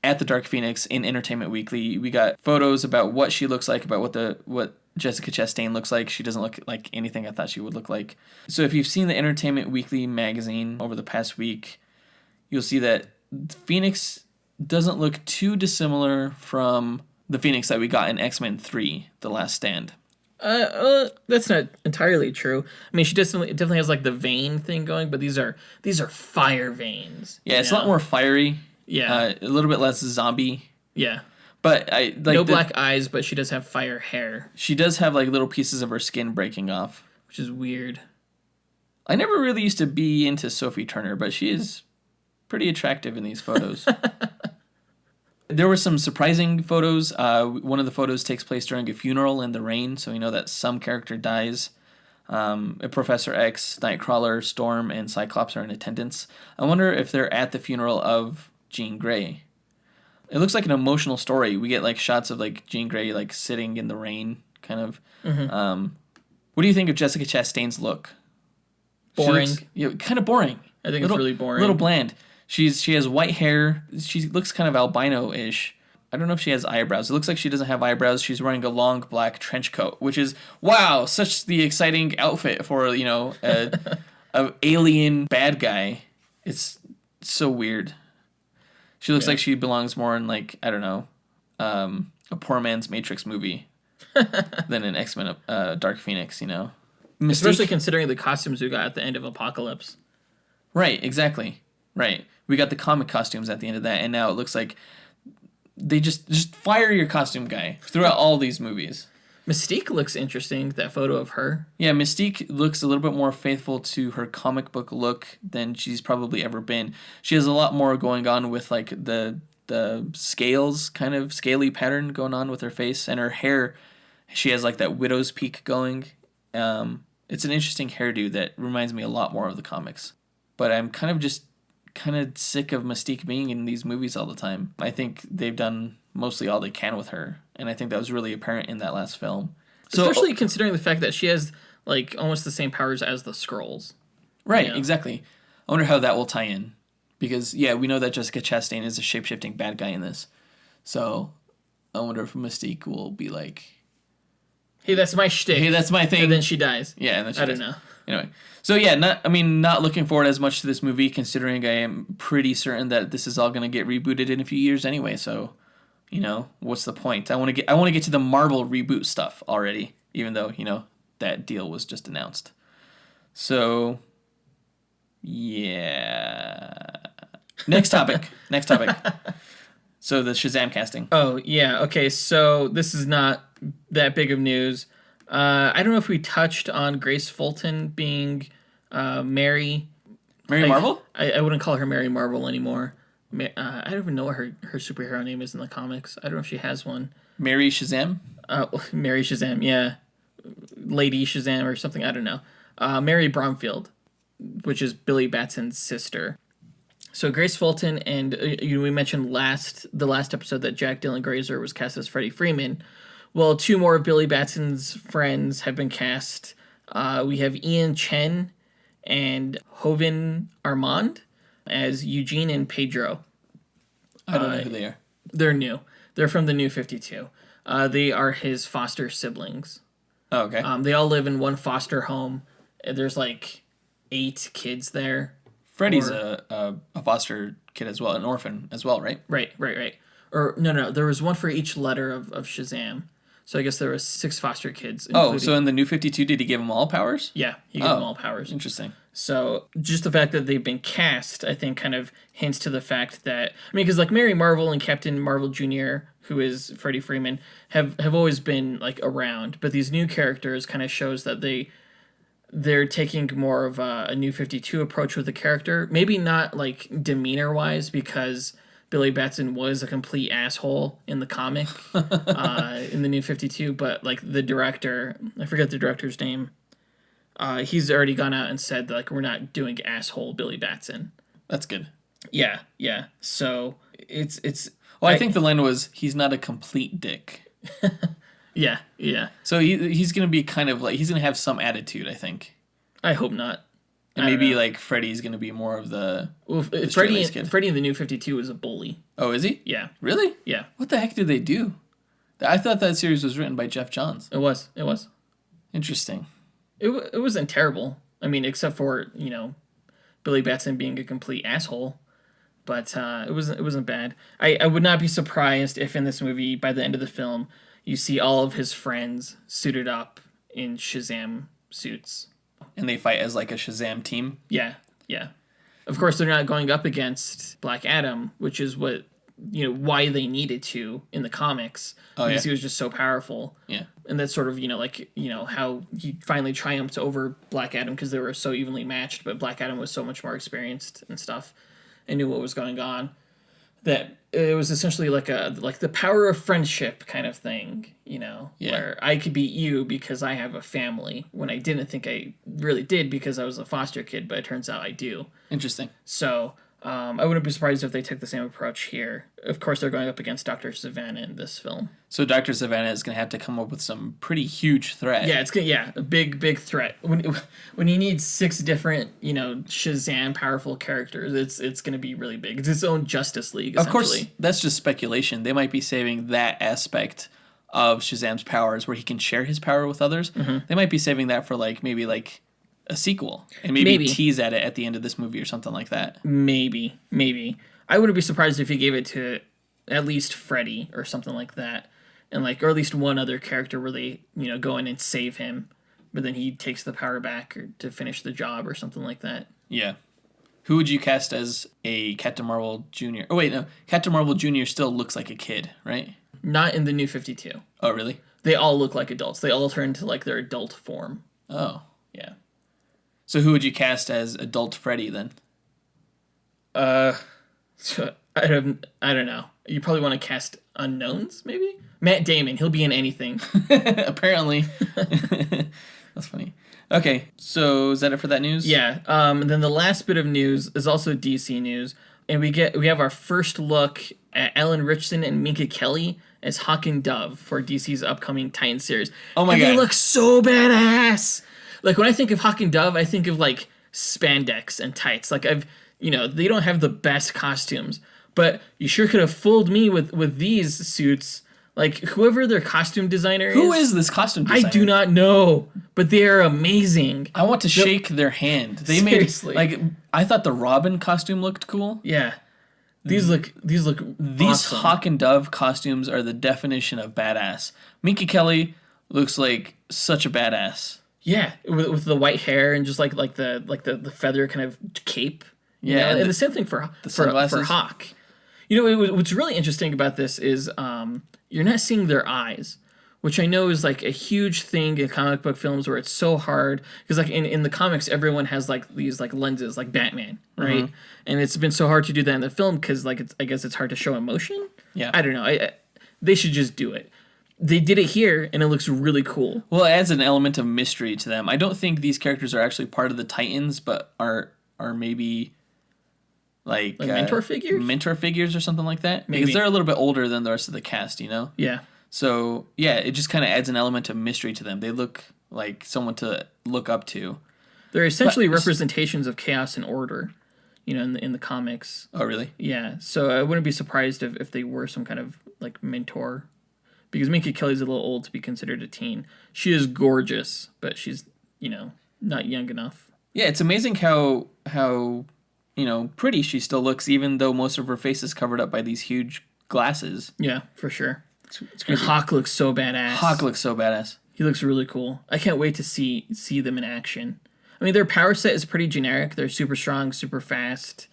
at the Dark Phoenix in Entertainment Weekly. We got photos about what she looks like, about what Jessica Chastain looks like. She doesn't look like anything I thought she would look like. So if you've seen the Entertainment Weekly magazine over the past week, you'll see that Phoenix doesn't look too dissimilar from the Phoenix that we got in X-Men 3, The Last Stand. That's not entirely true. I mean, she definitely has like the vein thing going, but these are fire veins. Yeah, it's a lot more fiery. Yeah. A little bit less zombie. Yeah. But I like no black eyes, but she does have fire hair. She does have like little pieces of her skin breaking off, which is weird. I never really used to be into Sophie Turner, but she is pretty attractive in these photos. There were some surprising photos. One of the photos takes place during a funeral in the rain, so we know that some character dies. Professor X, Nightcrawler, Storm, and Cyclops are in attendance. I wonder if they're at the funeral of Jean Grey. It looks like an emotional story. We get like shots of like Jean Grey like sitting in the rain, kind of. Mm-hmm. What do you think of Jessica Chastain's look? Boring. Kind of boring. I think it's really boring. A little bland. She has white hair. She looks kind of albino-ish. I don't know if she has eyebrows. It looks like she doesn't have eyebrows. She's wearing a long black trench coat, which is, wow, such the exciting outfit for, a alien bad guy. It's so weird. She looks like she belongs more in, like, I don't know, a poor man's Matrix movie than an X-Men Dark Phoenix, Mystique. Especially considering the costumes we got at the end of Apocalypse. Right, exactly. Right. We got the comic costumes at the end of that, and now it looks like they just fire your costume guy throughout all these movies. Mystique looks interesting, that photo of her. Yeah, Mystique looks a little bit more faithful to her comic book look than she's probably ever been. She has a lot more going on with, like, the scales, kind of scaly pattern going on with her face, and her hair She has like that widow's peak going. It's an interesting hairdo that reminds me a lot more of the comics. But I'm kind of sick of Mystique being in these movies all the time. I think they've done mostly all they can with her, and I think that was really apparent in that last film. So, especially considering the fact that she has like almost the same powers as the Skrulls. Right, exactly. I wonder how that will tie in. Because, yeah, we know that Jessica Chastain is a shape-shifting bad guy in this. So, I wonder if Mystique will be like... Hey, that's my shtick. Hey, that's my thing. And then she dies. Yeah, and then she I dies. don't know. Anyway. So, yeah, not looking forward as much to this movie, considering I am pretty certain that this is all going to get rebooted in a few years anyway. So, what's the point? I want to get to the Marvel reboot stuff already, even though, that deal was just announced. So... yeah. Next topic. So the Shazam casting. Oh, yeah. Okay, so this is not that big of news. I don't know if we touched on Grace Fulton being Mary. Mary Marvel? I wouldn't call her Mary Marvel anymore. I don't even know what her superhero name is in the comics. I don't know if she has one. Mary Shazam? Mary Shazam, yeah. Lady Shazam or something. I don't know. Mary Bromfield, which is Billy Batson's sister. So Grace Fulton, and we mentioned the last episode that Jack Dylan Grazer was cast as Freddie Freeman. Well, 2 more of Billy Batson's friends have been cast. We have Ian Chen and Hovind Armand as Eugene and Pedro. I don't know who they are. They're new. They're from the New 52. They are his foster siblings. Oh, okay. They all live in one foster home. There's like 8 kids there. Freddie's a foster kid as well, an orphan as well, right? Right. Or no. There was one for each letter of Shazam. So I guess there was 6 foster kids. Oh, so in the New 52, did he give them all powers? Yeah, he gave them all powers. Interesting. So just the fact that they've been cast, I think, kind of hints to the fact that... I mean, because like Mary Marvel and Captain Marvel Jr., who is Freddie Freeman, have always been like around. But these new characters kind of shows that they're taking more of a New 52 approach with the character. Maybe not like demeanor-wise, because Billy Batson was a complete asshole in the comic, in the New 52, but like the director, I forget the director's name, he's already gone out and said that, like, we're not doing asshole Billy Batson. That's good. Yeah. So it's. Well, I think the line was, he's not a complete dick. Yeah. So he's going to be kind of like, he's going to have some attitude, I think. I hope not. And maybe like Freddy's going to be more of the... Well, Freddy in the New 52 is a bully. Oh, is he? Yeah. Really? Yeah. What the heck did they do? I thought that series was written by Jeff Johns. It was. Interesting. It wasn't terrible. I mean, except for, Billy Batson being a complete asshole. But it wasn't bad. I would not be surprised if in this movie, by the end of the film, you see all of his friends suited up in Shazam suits. And they fight as like a Shazam team? Yeah. Of course, they're not going up against Black Adam, which is what, why they needed to in the comics. Because he was just so powerful. Yeah. And that's sort of, how he finally triumphed over Black Adam because they were so evenly matched, but Black Adam was so much more experienced and stuff and knew what was going on. That it was essentially like the power of friendship kind of thing, where I could beat you because I have a family when I didn't think I really did because I was a foster kid, but it turns out I do. Interesting. So I wouldn't be surprised if they took the same approach here. Of course, they're going up against Dr. Savannah in this film. So Dr. Savannah is going to have to come up with some pretty huge threat. Yeah, a big threat. When you need 6 different, Shazam powerful characters, it's going to be really big. It's its own Justice League, essentially. Of course, that's just speculation. They might be saving that aspect of Shazam's powers where he can share his power with others. Mm-hmm. They might be saving that for maybe a sequel and maybe tease at it at the end of this movie or something like that. Maybe. I wouldn't be surprised if he gave it to at least Freddy or something like that. And or at least one other character where they, go in and save him, but then he takes the power back to finish the job or something like that. Yeah. Who would you cast as a Captain Marvel Jr.? Oh, wait, no. Captain Marvel Jr. still looks like a kid, right? Not in the New 52. Oh, really? They all look like adults. They all turn to their adult form. Oh. Yeah. So who would you cast as adult Freddy then? I don't know. You probably want to cast unknowns, maybe? Matt Damon, he'll be in anything. Apparently. That's funny. Okay, so is that it for that news? Yeah. And then the last bit of news is also DC news, and we have our first look at Alan Ritchson and Minka Kelly as Hawk and Dove for DC's upcoming Titan series. Oh my God. They look so badass. Like, when I think of Hawk and Dove, I think of, like, spandex and tights. Like, they don't have the best costumes, but you sure could have fooled me with these suits. Like, whoever their costume designer is. Who is this costume designer? I do not know, but they are amazing. I want to shake their hand. They Seriously. I thought the Robin costume looked cool. Yeah. These look These awesome. Hawk and Dove costumes are the definition of badass. Minka Kelly looks like such a badass. Yeah, with the white hair and just like the feather kind of cape. Yeah, and the same thing for Hawk. You know, what's really interesting about this is you're not seeing their eyes, which I know is like a huge thing in comic book films where it's so hard because like in the comics everyone has like these like lenses like Batman, right? Mm-hmm. And it's been so hard to do that in the film because like I guess it's hard to show emotion. Yeah, I don't know. They should just do it. They did it here, and it looks really cool. Well, it adds an element of mystery to them. I don't think these characters are actually part of the Titans, but are maybe like mentor figures? Mentor figures or something like that. Maybe. Because they're a little bit older than the rest of the cast, you know? Yeah. So, yeah, it just kind of adds an element of mystery to them. They look like someone to look up to. They're essentially representations of chaos and order, you know, in the comics. Oh, really? Yeah. So I wouldn't be surprised if they were some kind of, like, mentor. Because Minka Kelly's a little old to be considered a teen. She is gorgeous, but she's, you know, not young enough. Yeah, it's amazing how you know, pretty she still looks, even though most of her face is covered up by these huge glasses. Yeah, for sure. It's and Hawk looks so badass. Hawk looks so badass. He looks really cool. I can't wait to see them in action. I mean, their power set is pretty generic. They're super strong, super fast.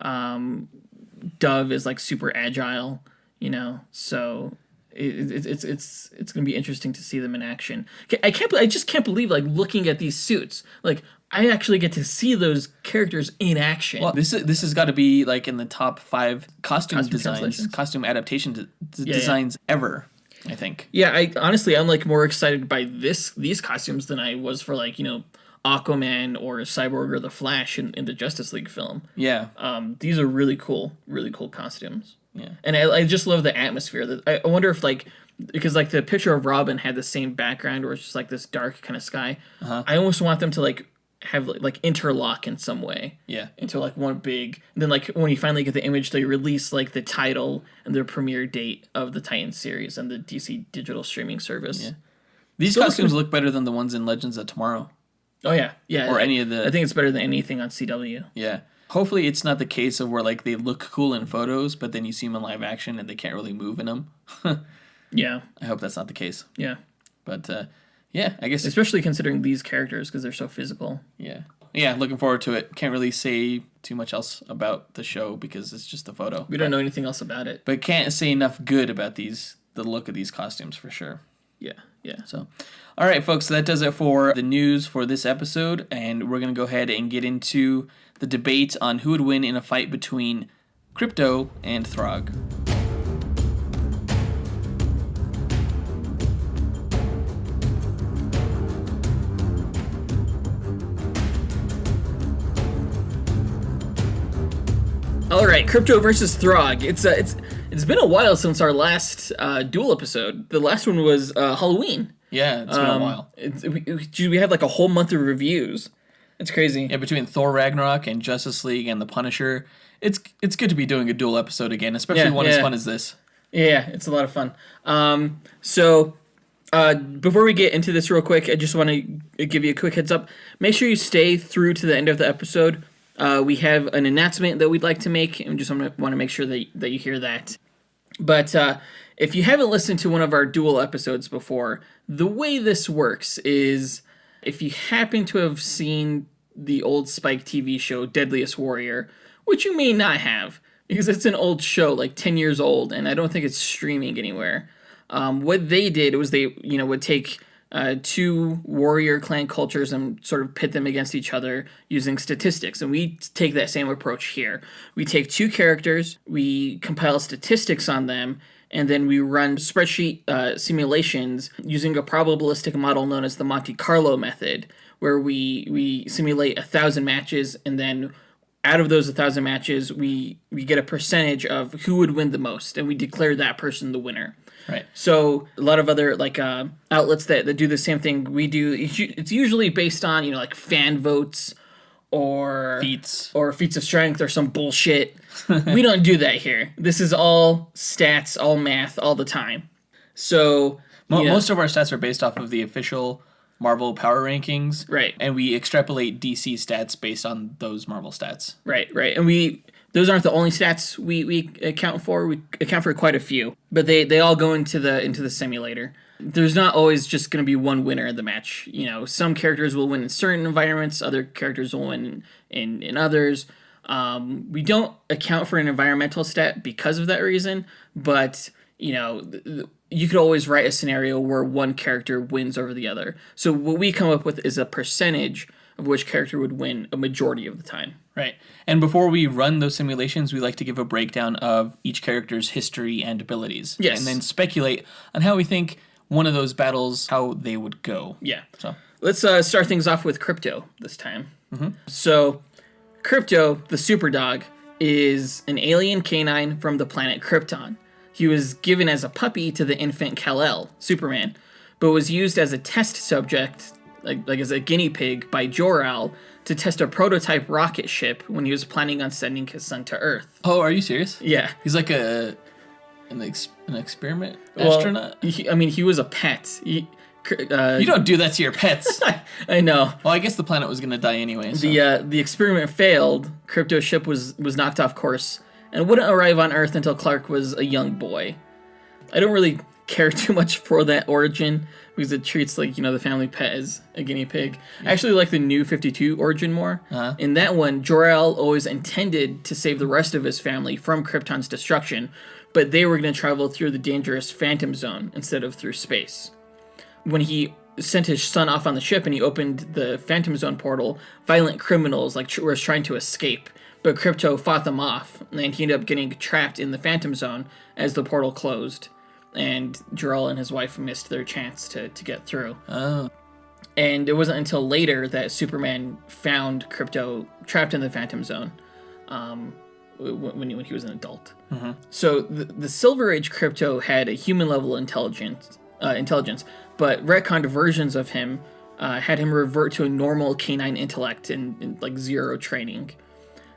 Dove is like super agile, you know. So it's gonna be interesting to see them in action. I just can't believe like looking at these suits. Like, I actually get to see those characters in action. Well, this has got to be like in the top 5 costume adaptation designs ever, I think. Yeah, I'm like more excited by these costumes than I was for like, you know, Aquaman or Cyborg or the Flash in the Justice League film. Yeah. These are really cool costumes. Yeah. And I just love the atmosphere. I wonder if like, because like the picture of Robin had the same background where it's just like this dark kind of sky. Uh-huh. I almost want them to like have like interlock in some way. Yeah. Into like one big, and then like when you finally get the image, they release like the title and the premiere date of the Titan series and the DC digital streaming service. Yeah. These costumes look better than the ones in Legends of Tomorrow. Oh yeah. Yeah. Or any of the... I think it's better than anything on CW. Yeah. Hopefully it's not the case of where like they look cool in photos, but then you see them in live action and they can't really move in them. Yeah. I hope that's not the case. Yeah. But yeah, I guess... Especially considering these characters because they're so physical. Yeah. Yeah, looking forward to it. Can't really say too much else about the show because it's just a photo. We don't know anything else about it. But can't say enough good about the look of these costumes for sure. Yeah, yeah. So, all right, folks, so that does it for the news for this episode. And we're going to go ahead and get into the debate on who would win in a fight between Krypto and Throg. All right, Krypto versus Throg. It's been a while since our last Duel episode. The last one was Halloween. Yeah, it's been a while. We had like a whole month of reviews. It's crazy. Yeah, between Thor Ragnarok and Justice League and The Punisher, it's good to be doing a Duel episode again, especially one as fun as this. Yeah, it's a lot of fun. So before we get into this real quick, I just want to give you a quick heads up. Make sure you stay through to the end of the episode. We have an announcement that we'd like to make, and just want to make sure that you hear that. But if you haven't listened to one of our Duel episodes before, the way this works is if you happen to have seen the old Spike TV show Deadliest Warrior, which you may not have, because it's an old show, like 10 years old, and I don't think it's streaming anywhere. What they did was they would take two warrior clan cultures and sort of pit them against each other using statistics. And we take that same approach here. We take two characters, we compile statistics on them, and then we run spreadsheet simulations using a probabilistic model known as the Monte Carlo method, where we simulate 1,000 matches, and then out of those 1,000 matches, we get a percentage of who would win the most, and we declare that person the winner. Right. So a lot of other outlets that do the same thing we do, it's usually based on like fan votes or feats of strength or some bullshit. We don't do that here. This is all stats, all math, all the time. So most of our stats are based off of the official Marvel power rankings, right? And we extrapolate DC stats based on those Marvel stats, right? And those aren't the only stats we account for. We account for quite a few, but they all go into the simulator. There's not always just going to be one winner in the match. Some characters will win in certain environments, other characters will win in others. We don't account for an environmental stat because of that reason, but you could always write a scenario where one character wins over the other. So what we come up with is a percentage of which character would win a majority of the time. Right. And before we run those simulations, we like to give a breakdown of each character's history and abilities. Yes. And then speculate on how we think one of those battles, how they would go. Yeah. So let's start things off with Krypto this time. Mm-hmm. So Krypto, the super dog, is an alien canine from the planet Krypton. He was given as a puppy to the infant Kal-El, Superman, but was used as a test subject, like as a guinea pig, by Jor-El to test a prototype rocket ship when he was planning on sending his son to Earth. Oh, are you serious? Yeah. He's like an experiment astronaut? He was a pet. You don't do that to your pets. I know. Well, I guess the planet was going to die anyway. So. The experiment failed. Krypto's ship was knocked off course and wouldn't arrive on Earth until Clark was a young boy. I don't really care too much for that origin because it treats the family pet as a guinea pig. Yeah. I actually like the New 52 origin more. Uh-huh. In that one, Jor-El always intended to save the rest of his family from Krypton's destruction, but they were going to travel through the dangerous Phantom Zone instead of through space. When he sent his son off on the ship and he opened the Phantom Zone portal, violent criminals were trying to escape, but Krypto fought them off, and he ended up getting trapped in the Phantom Zone as the portal closed, and Jor-El and his wife missed their chance to get through. Oh. And it wasn't until later that Superman found Krypto trapped in the Phantom Zone, when he was an adult. Mm-hmm. So the Silver Age Krypto had a human-level intelligence, but retconned versions of him had him revert to a normal canine intellect and zero training.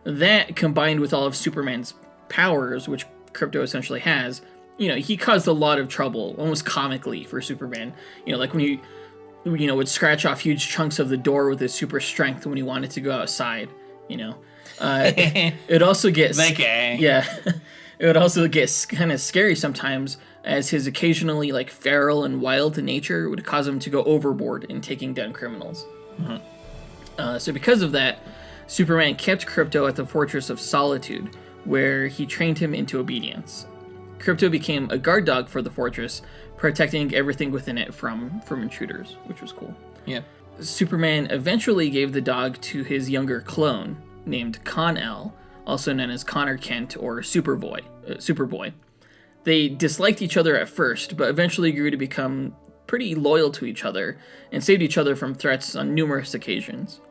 That, combined with all of Superman's powers, which Krypto essentially has, he caused a lot of trouble, almost comically, for Superman. Like when he, would scratch off huge chunks of the door with his super strength when he wanted to go outside, It also gets... Yeah. It would also get kind of scary sometimes, as his occasionally feral and wild nature would cause him to go overboard in taking down criminals. Mm-hmm. So because of that, Superman kept Krypto at the Fortress of Solitude, where he trained him into obedience. Krypto became a guard dog for the fortress, protecting everything within it from intruders, which was cool. Yeah. Superman eventually gave the dog to his younger clone, named Kon-El, also known as Connor Kent or Superboy. They disliked each other at first, but eventually grew to become pretty loyal to each other and saved each other from threats on numerous occasions.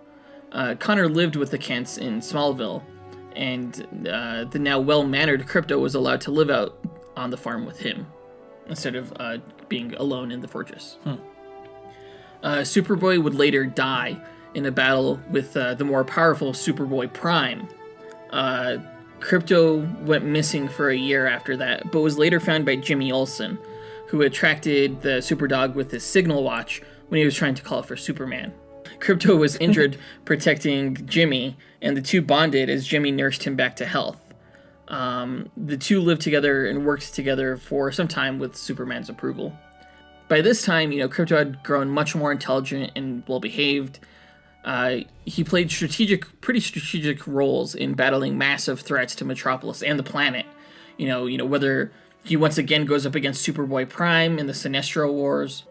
Connor lived with the Kents in Smallville, and the now well-mannered Krypto was allowed to live out on the farm with him, instead of being alone in the fortress. Superboy would later die in a battle with the more powerful Superboy Prime. Krypto went missing for a year after that, but was later found by Jimmy Olsen, who attracted the Superdog with his signal watch when he was trying to call for Superman. Krypto was injured protecting Jimmy, and the two bonded as Jimmy nursed him back to health. The two lived together and worked together for some time with Superman's approval. By this time, Krypto had grown much more intelligent and well-behaved. He played pretty strategic roles in battling massive threats to Metropolis and the planet. Whether he once again goes up against Superboy Prime in the Sinestro Wars,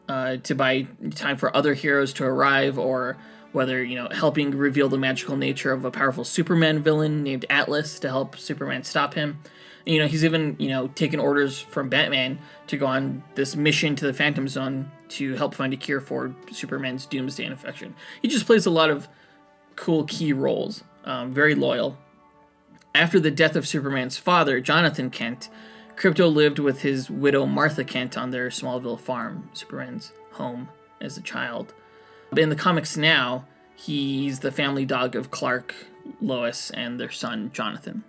to buy time for other heroes to arrive, or whether, helping reveal the magical nature of a powerful Superman villain named Atlas to help Superman stop him. You know, he's even, you know, taken orders from Batman to go on this mission to the Phantom Zone to help find a cure for Superman's doomsday infection. He just plays a lot of cool key roles. Very loyal. After the death of Superman's father, Jonathan Kent, Krypto lived with his widow Martha Kent on their Smallville farm, Superman's home as a child. But in the comics now, he's the family dog of Clark, Lois, and their son, Jonathan.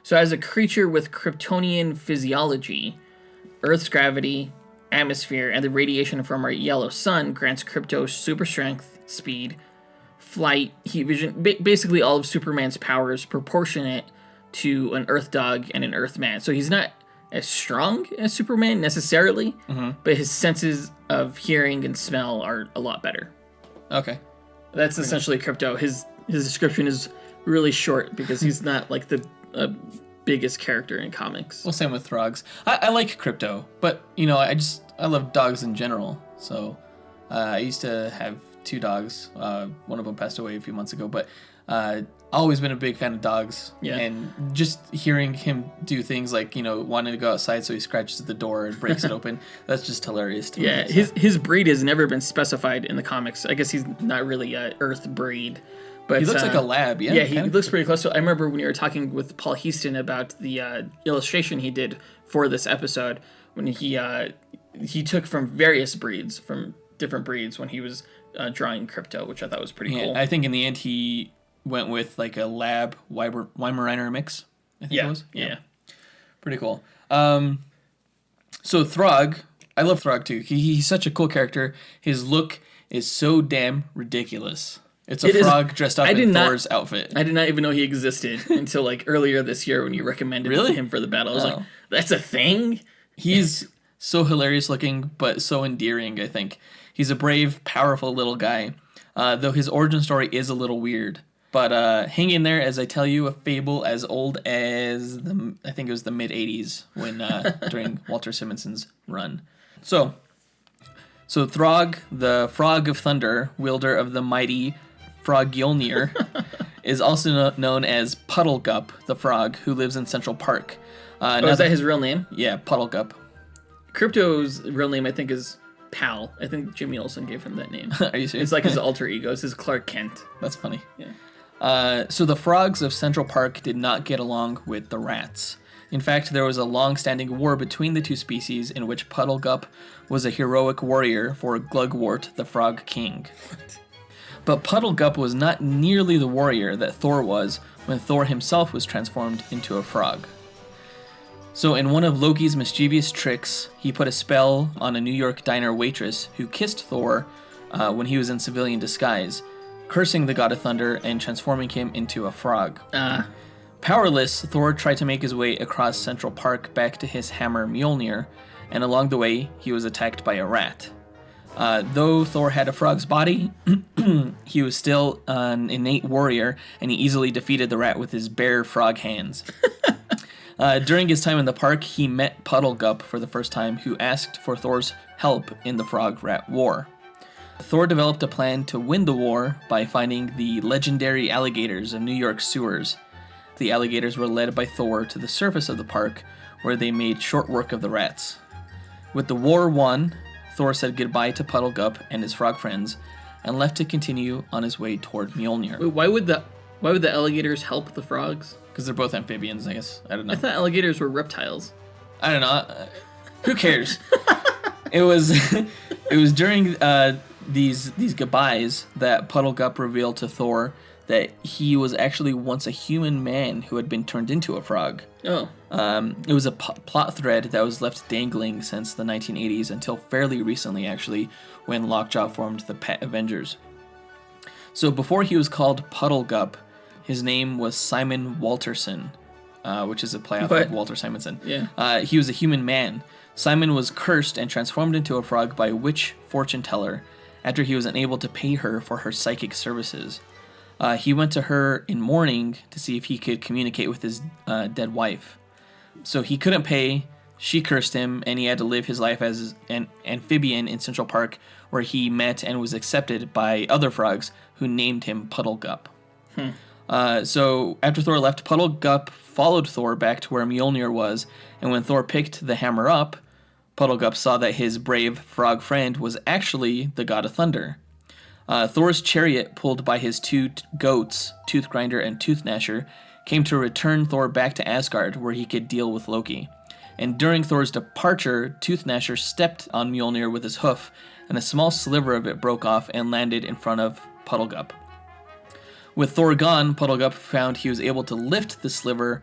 So as a creature with Kryptonian physiology, Earth's gravity, atmosphere, and the radiation from our yellow sun grants Krypto super strength, speed, flight, heat vision, basically all of Superman's powers proportionate to an Earth dog and an Earth man. So he's not as strong as Superman necessarily, but his senses of hearing and smell are a lot better. Okay. That's essentially Krypto. His description is really short because he's not like the biggest character in comics. Well, same with Throgs. I like Krypto, but you know, I love dogs in general. So I used to have 2 dogs. One of them passed away a few months ago, but always been a big fan of dogs. Yeah. And just hearing him do things like, you know, wanting to go outside, so he scratches the door and breaks it open. That's just hilarious to me. Yeah, So. his breed has never been specified in the comics. I guess he's not really a Earth breed. But He looks like a lab, yeah. Yeah, he looks pretty close. So I remember when you were talking with Paul Heaston about the illustration he did for this episode, when he took from various breeds, from different breeds, when he was drawing Krypto, which I thought was pretty cool. I think in the end he went with like a lab Weimaraner mix, I think it was. Yeah. Pretty cool. So Throg, I love Throg too. He's such a cool character. His look is so damn ridiculous. It's a frog dressed up in Thor's outfit. I did not even know he existed until like earlier this year when you recommended him for the battle. I was like, that's a thing? He's so hilarious looking, but so endearing, I think. He's a brave, powerful little guy, though his origin story is a little weird. But hang in there as I tell you a fable as old as I think it was the mid-'80s when during Walter Simonson's run. So Throg, the Frog of Thunder, wielder of the mighty Frogmjolnir, is also known as Puddlegup, the frog, who lives in Central Park. Is that his real name? Yeah, Puddlegup. Krypto's real name, I think, is Pal. I think Jimmy Olsen gave him that name. Are you serious? It's like his alter ego. It's his Clark Kent. That's funny. Yeah. So the frogs of Central Park did not get along with the rats. In fact, there was a long-standing war between the two species in which Puddlegup was a heroic warrior for Glugwort, the Frog King. But Puddlegup was not nearly the warrior that Thor was when Thor himself was transformed into a frog. So in one of Loki's mischievous tricks, he put a spell on a New York diner waitress who kissed Thor when he was in civilian disguise, cursing the god of thunder and transforming him into a frog. Powerless, Thor tried to make his way across Central Park back to his hammer Mjolnir, and along the way, he was attacked by a rat. Though Thor had a frog's body, he was still an innate warrior, and he easily defeated the rat with his bare frog hands. During his time in the park, he met Puddlegup for the first time, who asked for Thor's help in the frog-rat war. Thor developed a plan to win the war by finding the legendary alligators in New York sewers. The alligators were led by Thor to the surface of the park, where they made short work of the rats. With the war won, Thor said goodbye to Puddlegup and his frog friends, and left to continue on his way toward Mjolnir. Wait, why would the alligators help the frogs? Because they're both amphibians, I guess. I don't know. I thought alligators were reptiles. I don't know. Who cares? It was during these goodbyes that Puddlegup revealed to Thor that he was actually once a human man who had been turned into a frog. Oh. It was a plot thread that was left dangling since the 1980s until fairly recently, actually, when Lockjaw formed the Pet Avengers. So before he was called Puddlegup, his name was Simon Walterson, which is a play off of Walter Simonson. Yeah. He was a human man. Simon was cursed and transformed into a frog by a witch fortune teller after he was unable to pay her for her psychic services. He went to her in mourning to see if he could communicate with his dead wife. So he couldn't pay, she cursed him, and he had to live his life as an amphibian in Central Park, where he met and was accepted by other frogs who named him Puddlegup. So after Thor left, Puddlegup followed Thor back to where Mjolnir was, and when Thor picked the hammer up, Puddlegup saw that his brave frog friend was actually the god of thunder. Thor's chariot, pulled by his two goats, Toothgrinder and Toothnasher, came to return Thor back to Asgard, where he could deal with Loki. And during Thor's departure, Toothnasher stepped on Mjolnir with his hoof, and a small sliver of it broke off and landed in front of Puddlegup. With Thor gone, Puddlegup found he was able to lift the sliver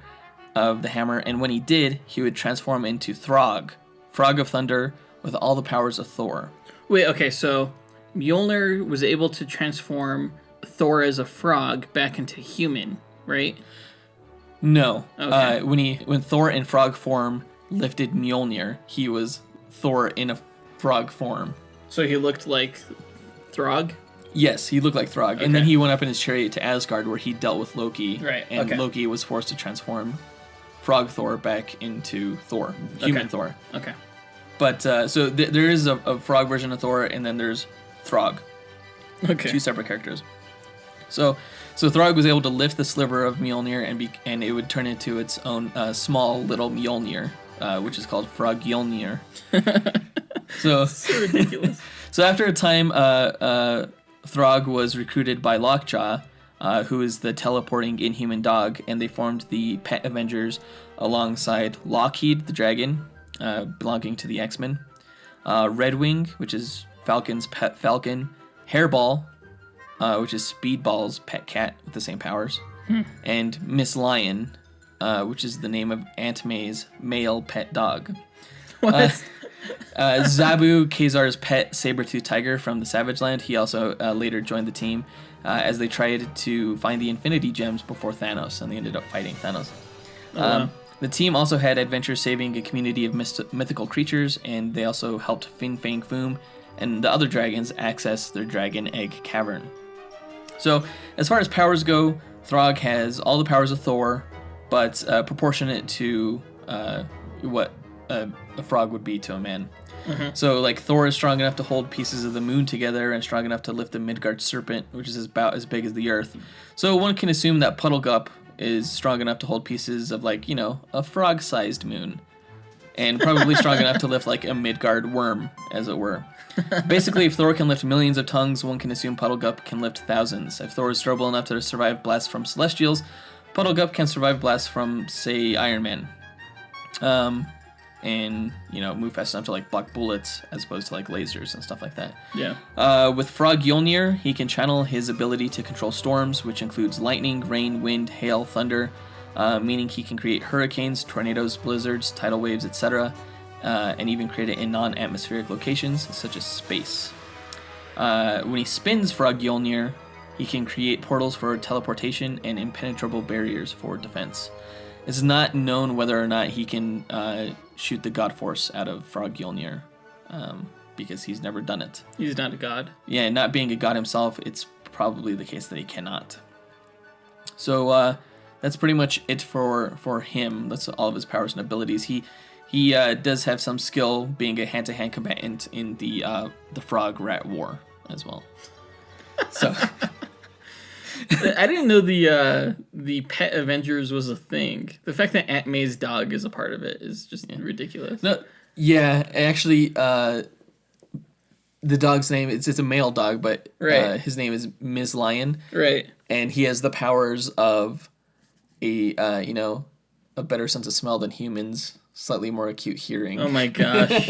of the hammer, and when he did, he would transform into Throg, Frog of Thunder, with all the powers of Thor. Wait, okay, so Mjolnir was able to transform Thor as a frog back into human, right? No. Okay. When Thor in frog form lifted Mjolnir, he was Thor in a frog form. So he looked like Throg? Yes, he looked like Throg. Okay. And then he went up in his chariot to Asgard, where he dealt with Loki. Right, and Loki was forced to transform Frog Thor back into Thor, human Thor. Okay. But, so there is a frog version of Thor, and then there's Throg. Okay. Two separate characters. So Throg was able to lift the sliver of Mjolnir, and it would turn into its own small little Mjolnir, which is called Frog-Mjolnir. So ridiculous. So after a time, Throg was recruited by Lockjaw, who is the teleporting inhuman dog, and they formed the Pet Avengers alongside Lockheed the dragon, belonging to the X-Men, Redwing, which is Falcon's pet falcon, Hairball, which is Speedball's pet cat with the same powers, and Miss Lion, which is the name of Aunt May's male pet dog. What? Zabu, Kazar's pet saber-toothed tiger from the Savage Land. He also later joined the team as they tried to find the Infinity Gems before Thanos, and they ended up fighting Thanos. Wow. The team also had adventures saving a community of mythical creatures, and they also helped Fin Fang Foom and the other dragons access their dragon egg cavern. So, as far as powers go, Throg has all the powers of Thor, but proportionate to what a frog would be to a man. Mm-hmm. So, like, Thor is strong enough to hold pieces of the moon together and strong enough to lift a Midgard serpent, which is about as big as the earth. So one can assume that Puddlegup is strong enough to hold pieces of, like, a frog-sized moon. And probably strong enough to lift, like, a Midgard worm, as it were. Basically, if Thor can lift millions of tongues, one can assume Puddlegup can lift thousands. If Thor is durable enough to survive blasts from Celestials, Puddlegup can survive blasts from, say, Iron Man. And, move fast enough to, like, block bullets as opposed to, like, lasers and stuff like that. Yeah. With Frog-Mjolnir, he can channel his ability to control storms, which includes lightning, rain, wind, hail, thunder, meaning he can create hurricanes, tornadoes, blizzards, tidal waves, etc., and even create it in non-atmospheric locations, such as space. When he spins Frog-Mjolnir, he can create portals for teleportation and impenetrable barriers for defense. It's not known whether or not he can shoot the God Force out of Frog-Mjolnir, because he's never done it. He's not a god. Yeah, not being a god himself, it's probably the case that he cannot. So that's pretty much it for him. That's all of his powers and abilities. He does have some skill being a hand-to-hand combatant in the Frog Rat War as well. So I didn't know the Pet Avengers was a thing. The fact that Aunt May's dog is a part of it is just ridiculous. No, yeah, actually, the dog's name, it's a male dog, but his name is Ms. Lion. Right. And he has the powers of a better sense of smell than humans, slightly more acute hearing. Oh my gosh.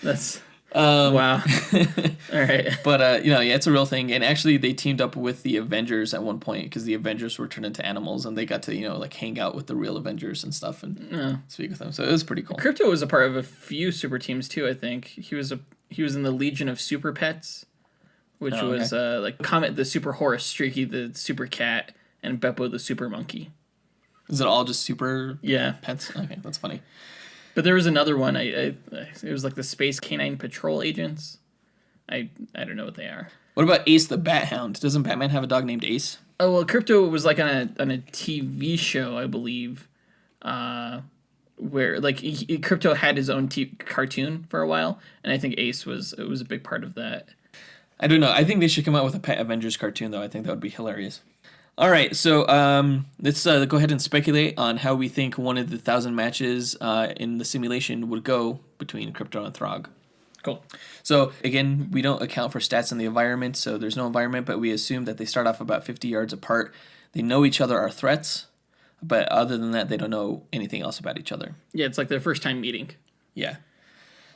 That's wow. All right. But it's a real thing. And actually, they teamed up with the Avengers at one point because the Avengers were turned into animals, and they got to hang out with the real Avengers and stuff and speak with them. So it was pretty cool. Krypto was a part of a few super teams too. I think he was in the Legion of Super Pets, which was like Comet the Super Horse, Streaky the Super Cat, and Beppo the Super Monkey. Is it all just super pets? Okay, that's funny. But there was another one. It was like the Space Canine Patrol Agents. I don't know what they are. What about Ace the Bat Hound? Doesn't Batman have a dog named Ace? Oh well, Krypto was like on a TV show, I believe, where like Krypto had his own cartoon for a while, and I think Ace was a big part of that. I don't know. I think they should come out with a Pet Avengers cartoon though. I think that would be hilarious. All right, so let's go ahead and speculate on how we think one of the 1,000 matches in the simulation would go between Krypto and Throg. Cool. So, again, we don't account for stats in the environment, so there's no environment, but we assume that they start off about 50 yards apart. They know each other are threats, but other than that, they don't know anything else about each other. Yeah, it's like their first time meeting. Yeah.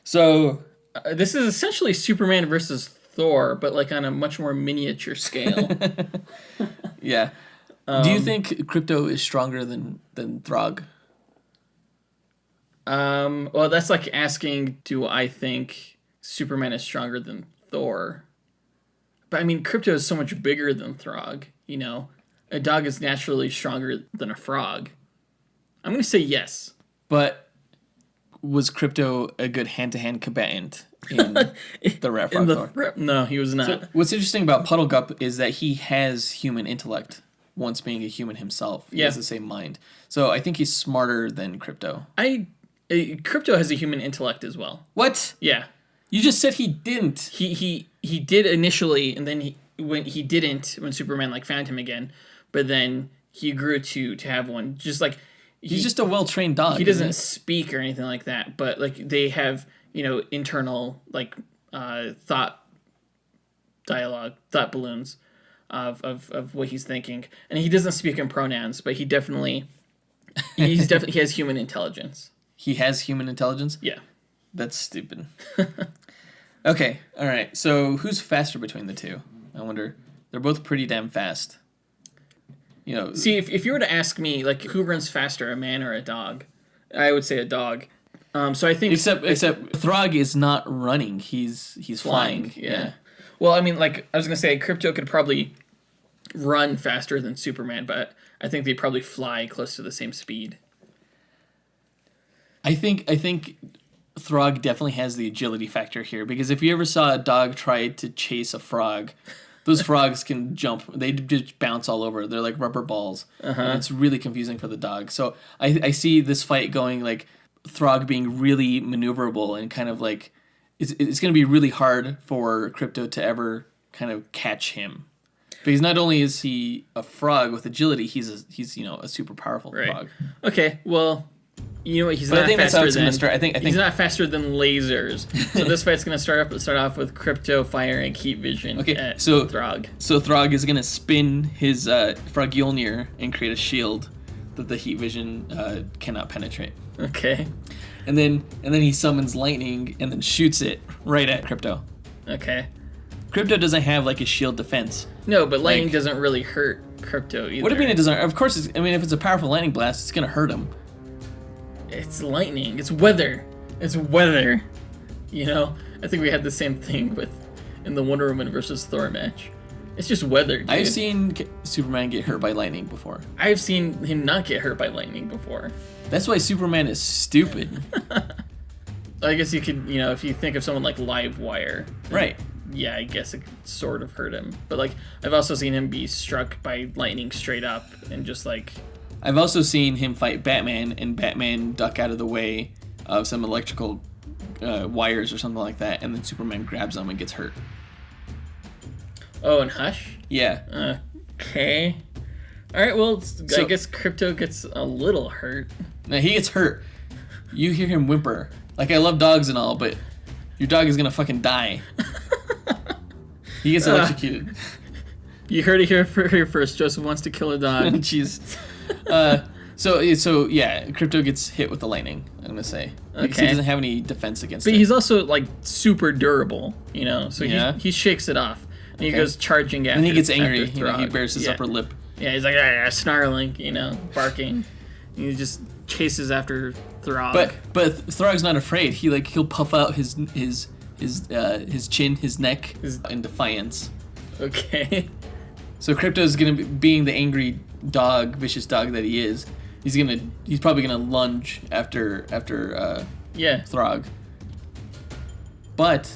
So... this is essentially Superman versus Thor, but like on a much more miniature scale. Yeah. Do you think Krypto is stronger than Throg? Well, that's like asking, do I think Superman is stronger than Thor? But I mean, Krypto is so much bigger than Throg, you know? A dog is naturally stronger than a frog. I'm going to say yes. But was Krypto a good hand-to-hand combatant in the Rat Frog Thor? No, he was not. So what's interesting about Puddlegup is that he has human intellect, once being a human himself. He has the same mind. So I think he's smarter than Krypto. Krypto has a human intellect as well. What? Yeah. You just said he didn't. He did initially, and then when Superman like found him again, but then he grew to have one. Just like he's just a well-trained dog. He doesn't speak or anything like that, but like they have, you know, internal like thought balloons of what he's thinking, and he doesn't speak in pronouns, but he has human intelligence. He has human intelligence? Yeah. That's stupid. Okay, all right. So who's faster between the two? I wonder. They're both pretty damn fast. You know. See, if you were to ask me, like, who runs faster, a man or a dog, I would say a dog. So I think except Throg is not running. He's flying. Yeah. Well, I mean, like I was gonna say, Krypto could probably run faster than Superman, but I think they probably fly close to the same speed. I think Throg definitely has the agility factor here, because if you ever saw a dog try to chase a frog, those frogs can jump. They just bounce all over. They're like rubber balls. And it's really confusing for the dog. So I see this fight going like Throg being really maneuverable and kind of like it's going to be really hard for Krypto to ever kind of catch him. Because not only is he a frog with agility, he's a super powerful frog. Okay, well, you know what? He's not faster than lasers. So this fight's gonna start off with Krypto firing heat vision at Throg. So Throg is gonna spin his Frogulnir and create a shield that the heat vision cannot penetrate. Okay. And then he summons lightning and then shoots it right at Krypto. Okay. Krypto doesn't have like a shield defense. No, but lightning doesn't really hurt Krypto either. What do you mean it doesn't? Of course, if it's a powerful lightning blast, it's gonna hurt him. It's lightning. It's weather. It's weather. You know, I think we had the same thing in the Wonder Woman versus Thor match. It's just weather, dude. I've seen Superman get hurt by lightning before. I've seen him not get hurt by lightning before. That's why Superman is stupid. I guess you could, you know, if you think of someone like Livewire. Right. Yeah, I guess it could sort of hurt him. But, like, I've also seen him be struck by lightning straight up and just, like... I've also seen him fight Batman, and Batman duck out of the way of some electrical wires or something like that, and then Superman grabs him and gets hurt. Oh, and Hush? Yeah. Okay. Alright, well, I guess Krypto gets a little hurt. No, he gets hurt. You hear him whimper. Like, I love dogs and all, but your dog is gonna fucking die. He gets electrocuted. You heard it here first. Joseph wants to kill a dog. Jeez. So yeah, Krypto gets hit with the lightning, I'm gonna say. Because he doesn't have any defense against it. But he's also, like, super durable, you know? So he shakes it off. And he goes charging after. And he gets angry. You know, he bears his upper lip. Yeah, he's like, snarling, you know, barking. And he just chases after Throg. But Throg's not afraid. He'll puff out his chin, his neck in defiance. Okay. So Krypto's gonna being the angry dog, vicious dog that he is. He's probably gonna lunge after Throg. But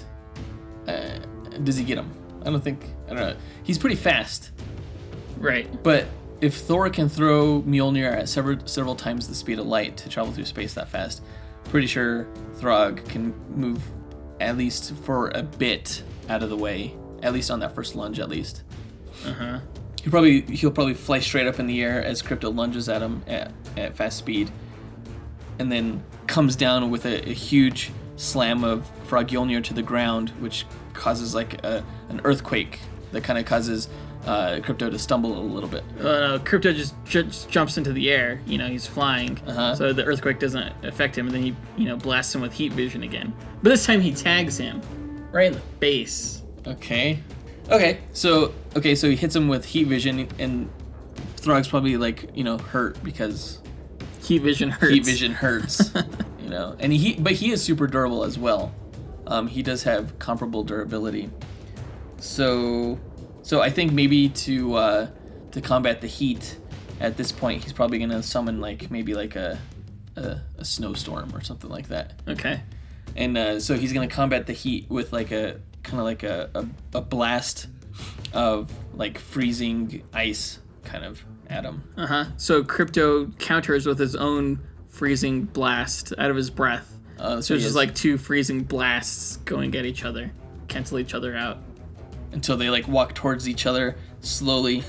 does he get him? I don't know. He's pretty fast. Right. But if Thor can throw Mjolnir at several times the speed of light to travel through space that fast, pretty sure Throg can move at least for a bit out of the way, at least on that first lunge, at least. He'll probably fly straight up in the air as Krypto lunges at him at fast speed, and then comes down with a huge slam of Throg to the ground, which causes like an earthquake that kind of causes Krypto to stumble a little bit. No, Krypto just jumps into the air. He's flying, so the earthquake doesn't affect him. And then he blasts him with heat vision again. But this time he tags him right in the face. Okay, so he hits him with heat vision, and Throg's probably like hurt because heat vision hurts. Heat vision hurts, and he is super durable as well. He does have comparable durability. So I think maybe to combat the heat at this point, he's probably gonna summon maybe a snowstorm or something like that. Okay. And so he's gonna combat the heat with a blast of freezing ice kind of at him. So Krypto counters with his own freezing blast out of his breath. So it's just two freezing blasts going at each other, cancel each other out. Until they walk towards each other slowly.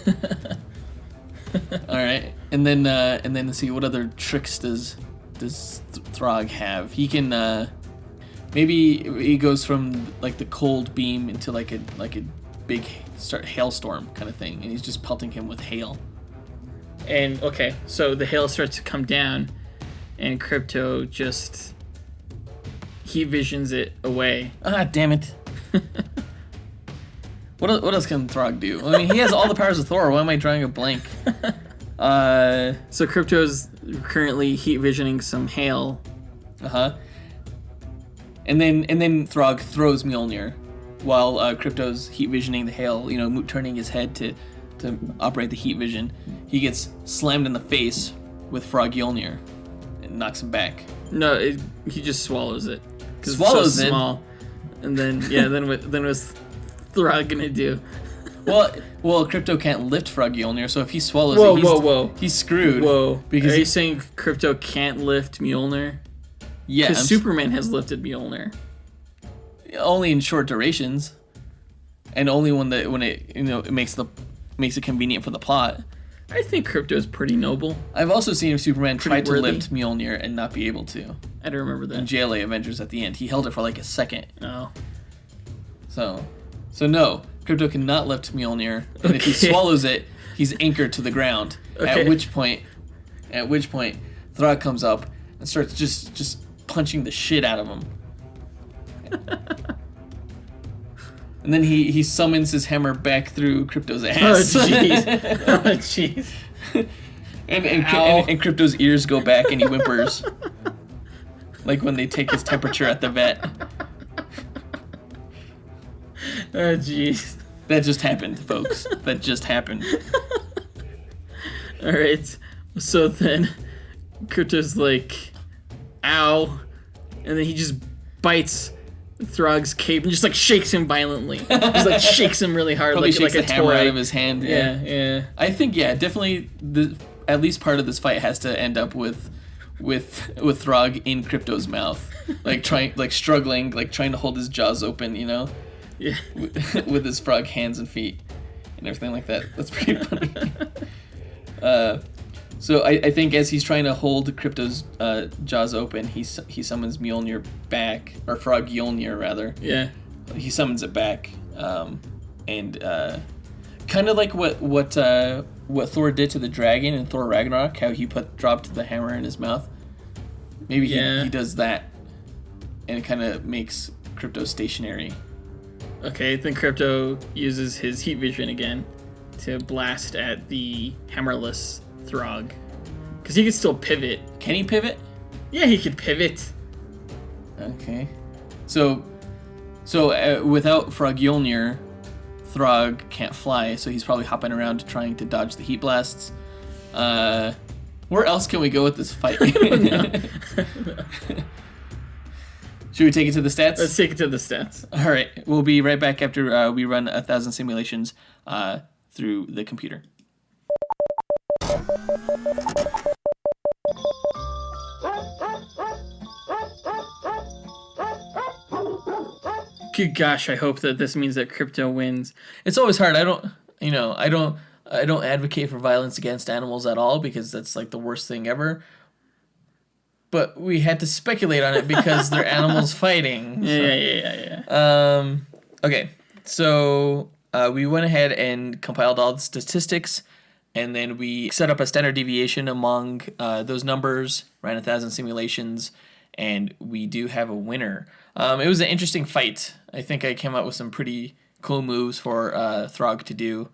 All right, and then let's see, what other tricks does Throg have? He can maybe he goes from the cold beam into a big hailstorm kind of thing, and he's just pelting him with hail. And okay, so the hail starts to come down, and Krypto just heat visions it away. Ah, damn it. What else can Throg do? I mean, he has all the powers of Thor. Why am I drawing a blank? So Krypto's currently heat visioning some hail. And then Throg throws Mjolnir while Krypto's heat visioning the hail. Turning his head to operate the heat vision. He gets slammed in the face with Frog Mjolnir and knocks him back. No, he just swallows it. Swallows it's so it. Small. And then what's Throg gonna do? Well, Krypto can't lift Frog Mjolnir, so if he swallows it, he's screwed. Whoa! Because are you saying Krypto can't lift Mjolnir? Yeah, because Superman has lifted Mjolnir. Only in short durations, and only when it makes it convenient for the plot. I think Krypto is pretty noble. I've also seen Superman try to worthy. lift Mjolnir and not be able to. I don't remember that. In JLA Avengers at the end, he held it for a second. Oh. So no, Krypto cannot lift Mjolnir, and if he swallows it, he's anchored to the ground. Okay. At which point, Throg comes up and starts just punching the shit out of him. And then he summons his hammer back through Krypto's ass. Oh jeez. And Krypto's ears go back and he whimpers. Like when they take his temperature at the vet. Oh jeez. That just happened, folks. That just happened. Alright. So then Krypto's like, ow. And then he just bites Throg's cape and just shakes him violently. Just shakes him really hard. Probably like shakes a the hammer toy. out of his hand. Yeah. I think definitely at least part of this fight has to end up with Throg in Krypto's mouth. Struggling, trying to hold his jaws open, Yeah. with his frog hands and feet and everything like that. That's pretty funny. So I think as he's trying to hold Krypto's jaws open, he summons Mjolnir back, or Frog Mjolnir rather. Yeah. He summons it back, and kind of like what Thor did to the dragon in Thor Ragnarok, how he dropped the hammer in his mouth. Maybe he does that, and it kind of makes Krypto stationary. Okay, then Krypto uses his heat vision again to blast at the hammerless Throg. Because he can still pivot. Can he pivot? Yeah, he can pivot. Okay. So without Frog Mjolnir, Throg can't fly, so he's probably hopping around trying to dodge the heat blasts. Where else can we go with this fight? Should we take it to the stats? Let's take it to the stats. All right. We'll be right back after we run 1,000 simulations through the computer. Good gosh, I hope that this means that Krypto wins. It's always hard. I I don't advocate for violence against animals at all because that's like the worst thing ever. But we had to speculate on it because they're animals fighting. So. Yeah. Okay, so we went ahead and compiled all the statistics, and then we set up a standard deviation among those numbers, ran 1,000 simulations, and we do have a winner. It was an interesting fight. I think I came up with some pretty cool moves for Throg to do.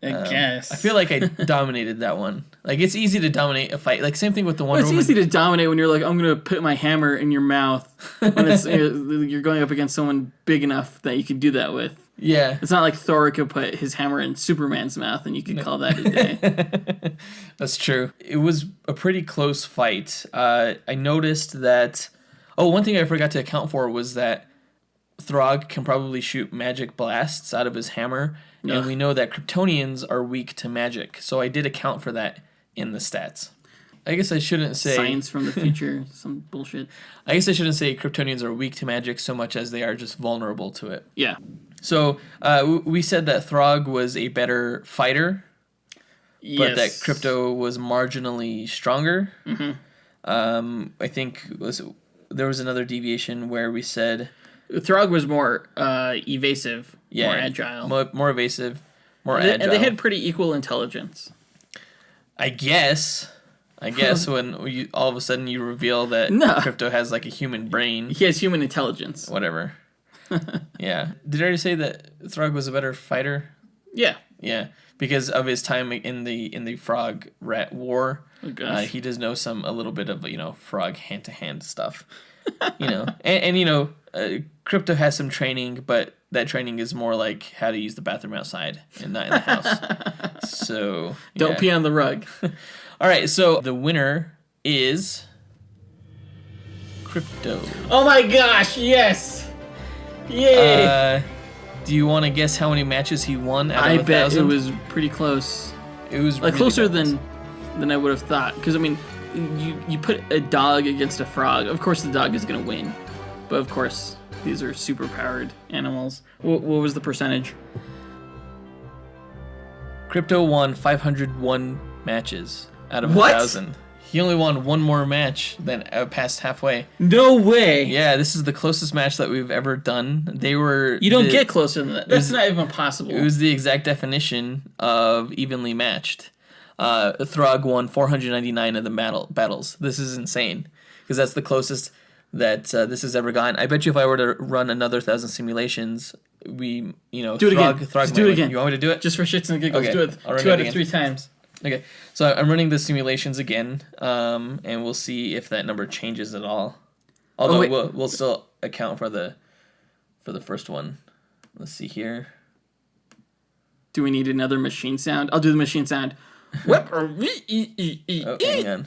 I guess. I feel like I dominated that one. Like, it's easy to dominate a fight. Like, same thing with the Wonder Woman. It's easy to dominate when you're like, I'm going to put my hammer in your mouth when you're going up against someone big enough that you can do that with. Yeah. It's not like Thor could put his hammer in Superman's mouth and you could call that a day. That's true. It was a pretty close fight. I noticed that... Oh, one thing I forgot to account for was that Throg can probably shoot magic blasts out of his hammer, and we know that Kryptonians are weak to magic, so I did account for that in the stats. I guess I shouldn't say... Science from the future, some bullshit. I guess I shouldn't say Kryptonians are weak to magic so much as they are just vulnerable to it. Yeah. So we said that Throg was a better fighter, but that Krypto was marginally stronger. Mm-hmm. I think there was another deviation where we said... Throg was more evasive, more agile. More evasive, more agile. And they had pretty equal intelligence. I guess when all of a sudden you reveal that Krypto has like a human brain. He has human intelligence. Whatever. Yeah. Did I already say that Throg was a better fighter? Yeah. Yeah. Because of his time in the Frog Rat War. Oh, gosh. He does know a little bit of, frog hand-to-hand stuff. And Krypto has some training, but that training is more like how to use the bathroom outside and not in the house. So don't pee on the rug. All right, so the winner is Krypto. Oh my gosh, yes. Yay. Do you want to guess how many matches he won out of 1,000? I bet it was pretty close. It was like really closer balanced. than I would have thought. Because I mean, you put a dog against a frog. Of course, the dog is gonna win. But of course, these are super powered animals. What was the percentage? Krypto won 501 matches out of What? 1,000. He only won one more match than past halfway. No way. Yeah, this is the closest match that we've ever done. You don't get closer than that. That's not even possible. It was the exact definition of evenly matched. Throg won 499 of the battles. This is insane because that's the closest that this has ever gone. I bet you if I were to run another 1,000 simulations, do it again. Throg do it again. You want me to do it? Just for shits and giggles. Okay. Do it I'll run 2 it out of again. 3 times. Okay, so I'm running the simulations again, and we'll see if that number changes at all. Although we'll still account for the first one. Let's see here. Do we need another machine sound? I'll do the machine sound. Whip or Hang on.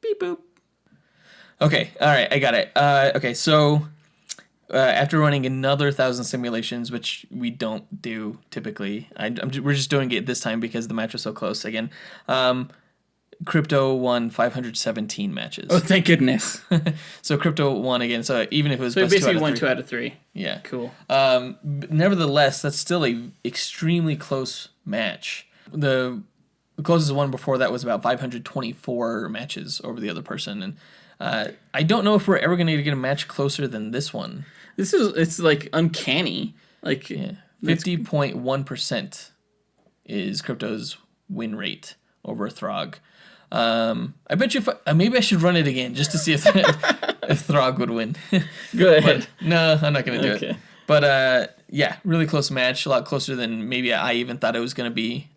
Beep boop. Okay, all right, I got it. Okay, so after running another 1,000 simulations, which we don't do typically, we're just doing it this time because the match was so close again. Krypto won 517 matches. Oh, thank goodness. So Krypto won again. So even if it was So best basically 2 out of 3. 2 out of 3. Yeah. Cool. Nevertheless, that's still a extremely close match. The closest one before that was about 524 matches over the other person, and I don't know if we're ever going to get a match closer than this one. It's like uncanny. Like 50.1% is Krypto's win rate over Throg. I bet you maybe I should run it again just to see if Throg would win. Go ahead. But, no, I'm not going to do Okay. it. But yeah, really close match, a lot closer than maybe I even thought it was going to be.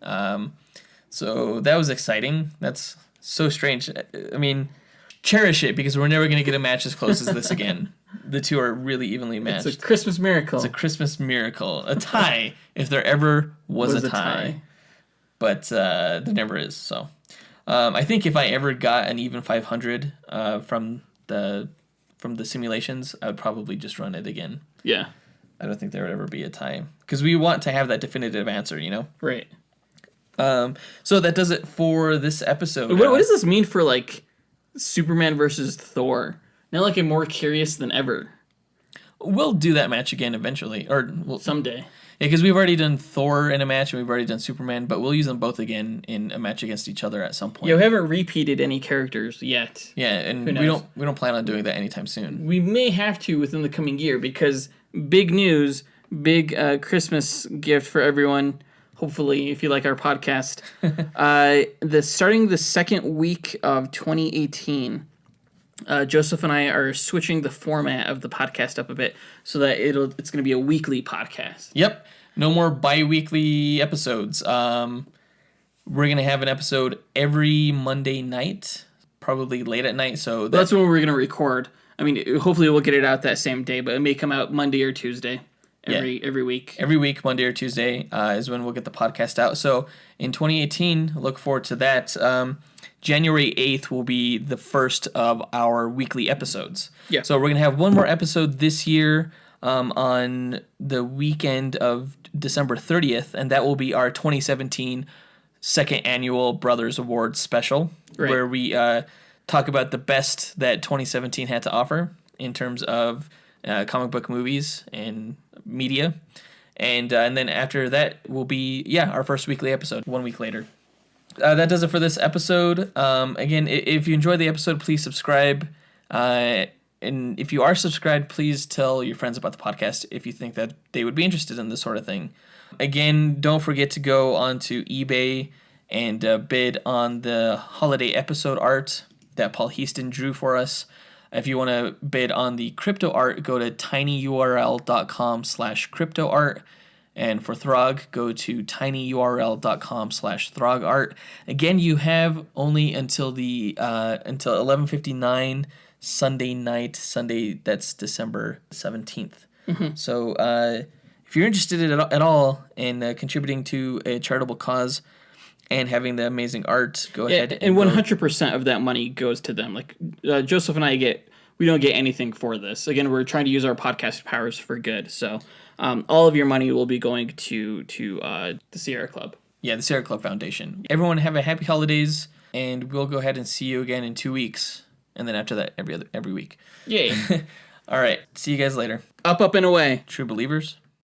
So that was exciting. That's so strange. I mean, cherish it because we're never going to get a match as close as this again. The two are really evenly matched. It's a Christmas miracle. It's a Christmas miracle. A tie, if there ever was a tie. But there never is. So I think if I ever got an even 500 from the simulations, I would probably just run it again. Yeah. I don't think there would ever be a tie. Because we want to have that definitive answer, Right. So that does it for this episode. What does this mean for, like, Superman versus Thor? Now, like, I'm more curious than ever. We'll do that match again eventually. Or someday. because we've already done Thor in a match and we've already done Superman, but we'll use them both again in a match against each other at some point. Yeah, we haven't repeated any characters yet. Yeah, and we don't plan on doing that anytime soon. We may have to within the coming year because big news, big Christmas gift for everyone. Hopefully, if you like our podcast, starting the second week of 2018. Joseph and I are switching the format of the podcast up a bit so that it's going to be a weekly podcast. Yep. No more bi-weekly episodes. We're going to have an episode every Monday night, probably late at night. So that's when we're going to record. I mean, hopefully we'll get it out that same day, but it may come out Monday or Tuesday every week. Every week, Monday or Tuesday, is when we'll get the podcast out. So in 2018, look forward to that. January 8th will be the first of our weekly episodes. Yeah. So we're going to have one more episode this year on the weekend of December 30th, and that will be our 2017 second annual Brothers Awards special, where we talk about the best that 2017 had to offer in terms of comic book movies and media. And then after that will be, our first weekly episode 1 week later. That does it for this episode. Again, if you enjoyed the episode, please subscribe. And if you are subscribed, please tell your friends about the podcast if you think that they would be interested in this sort of thing. Again, don't forget to go onto eBay and bid on the holiday episode art that Paul Heaston drew for us. If you want to bid on the Krypto art, go to tinyurl.com/cryptoart. And for Throg, go to tinyurl.com/throgart. Again, you have only until 11:59 Sunday, that's December 17th. Mm-hmm. So if you're interested at all in contributing to a charitable cause and having the amazing art, go ahead. And 100% of that money goes to them. Like Joseph and I we don't get anything for this. Again, we're trying to use our podcast powers for good. So all of your money will be going to the Sierra Club. Yeah, the Sierra Club Foundation. Everyone have a happy holidays, and we'll go ahead and see you again in 2 weeks. And then after that, every week. Yay. All right. See you guys later. Up, and away. True believers.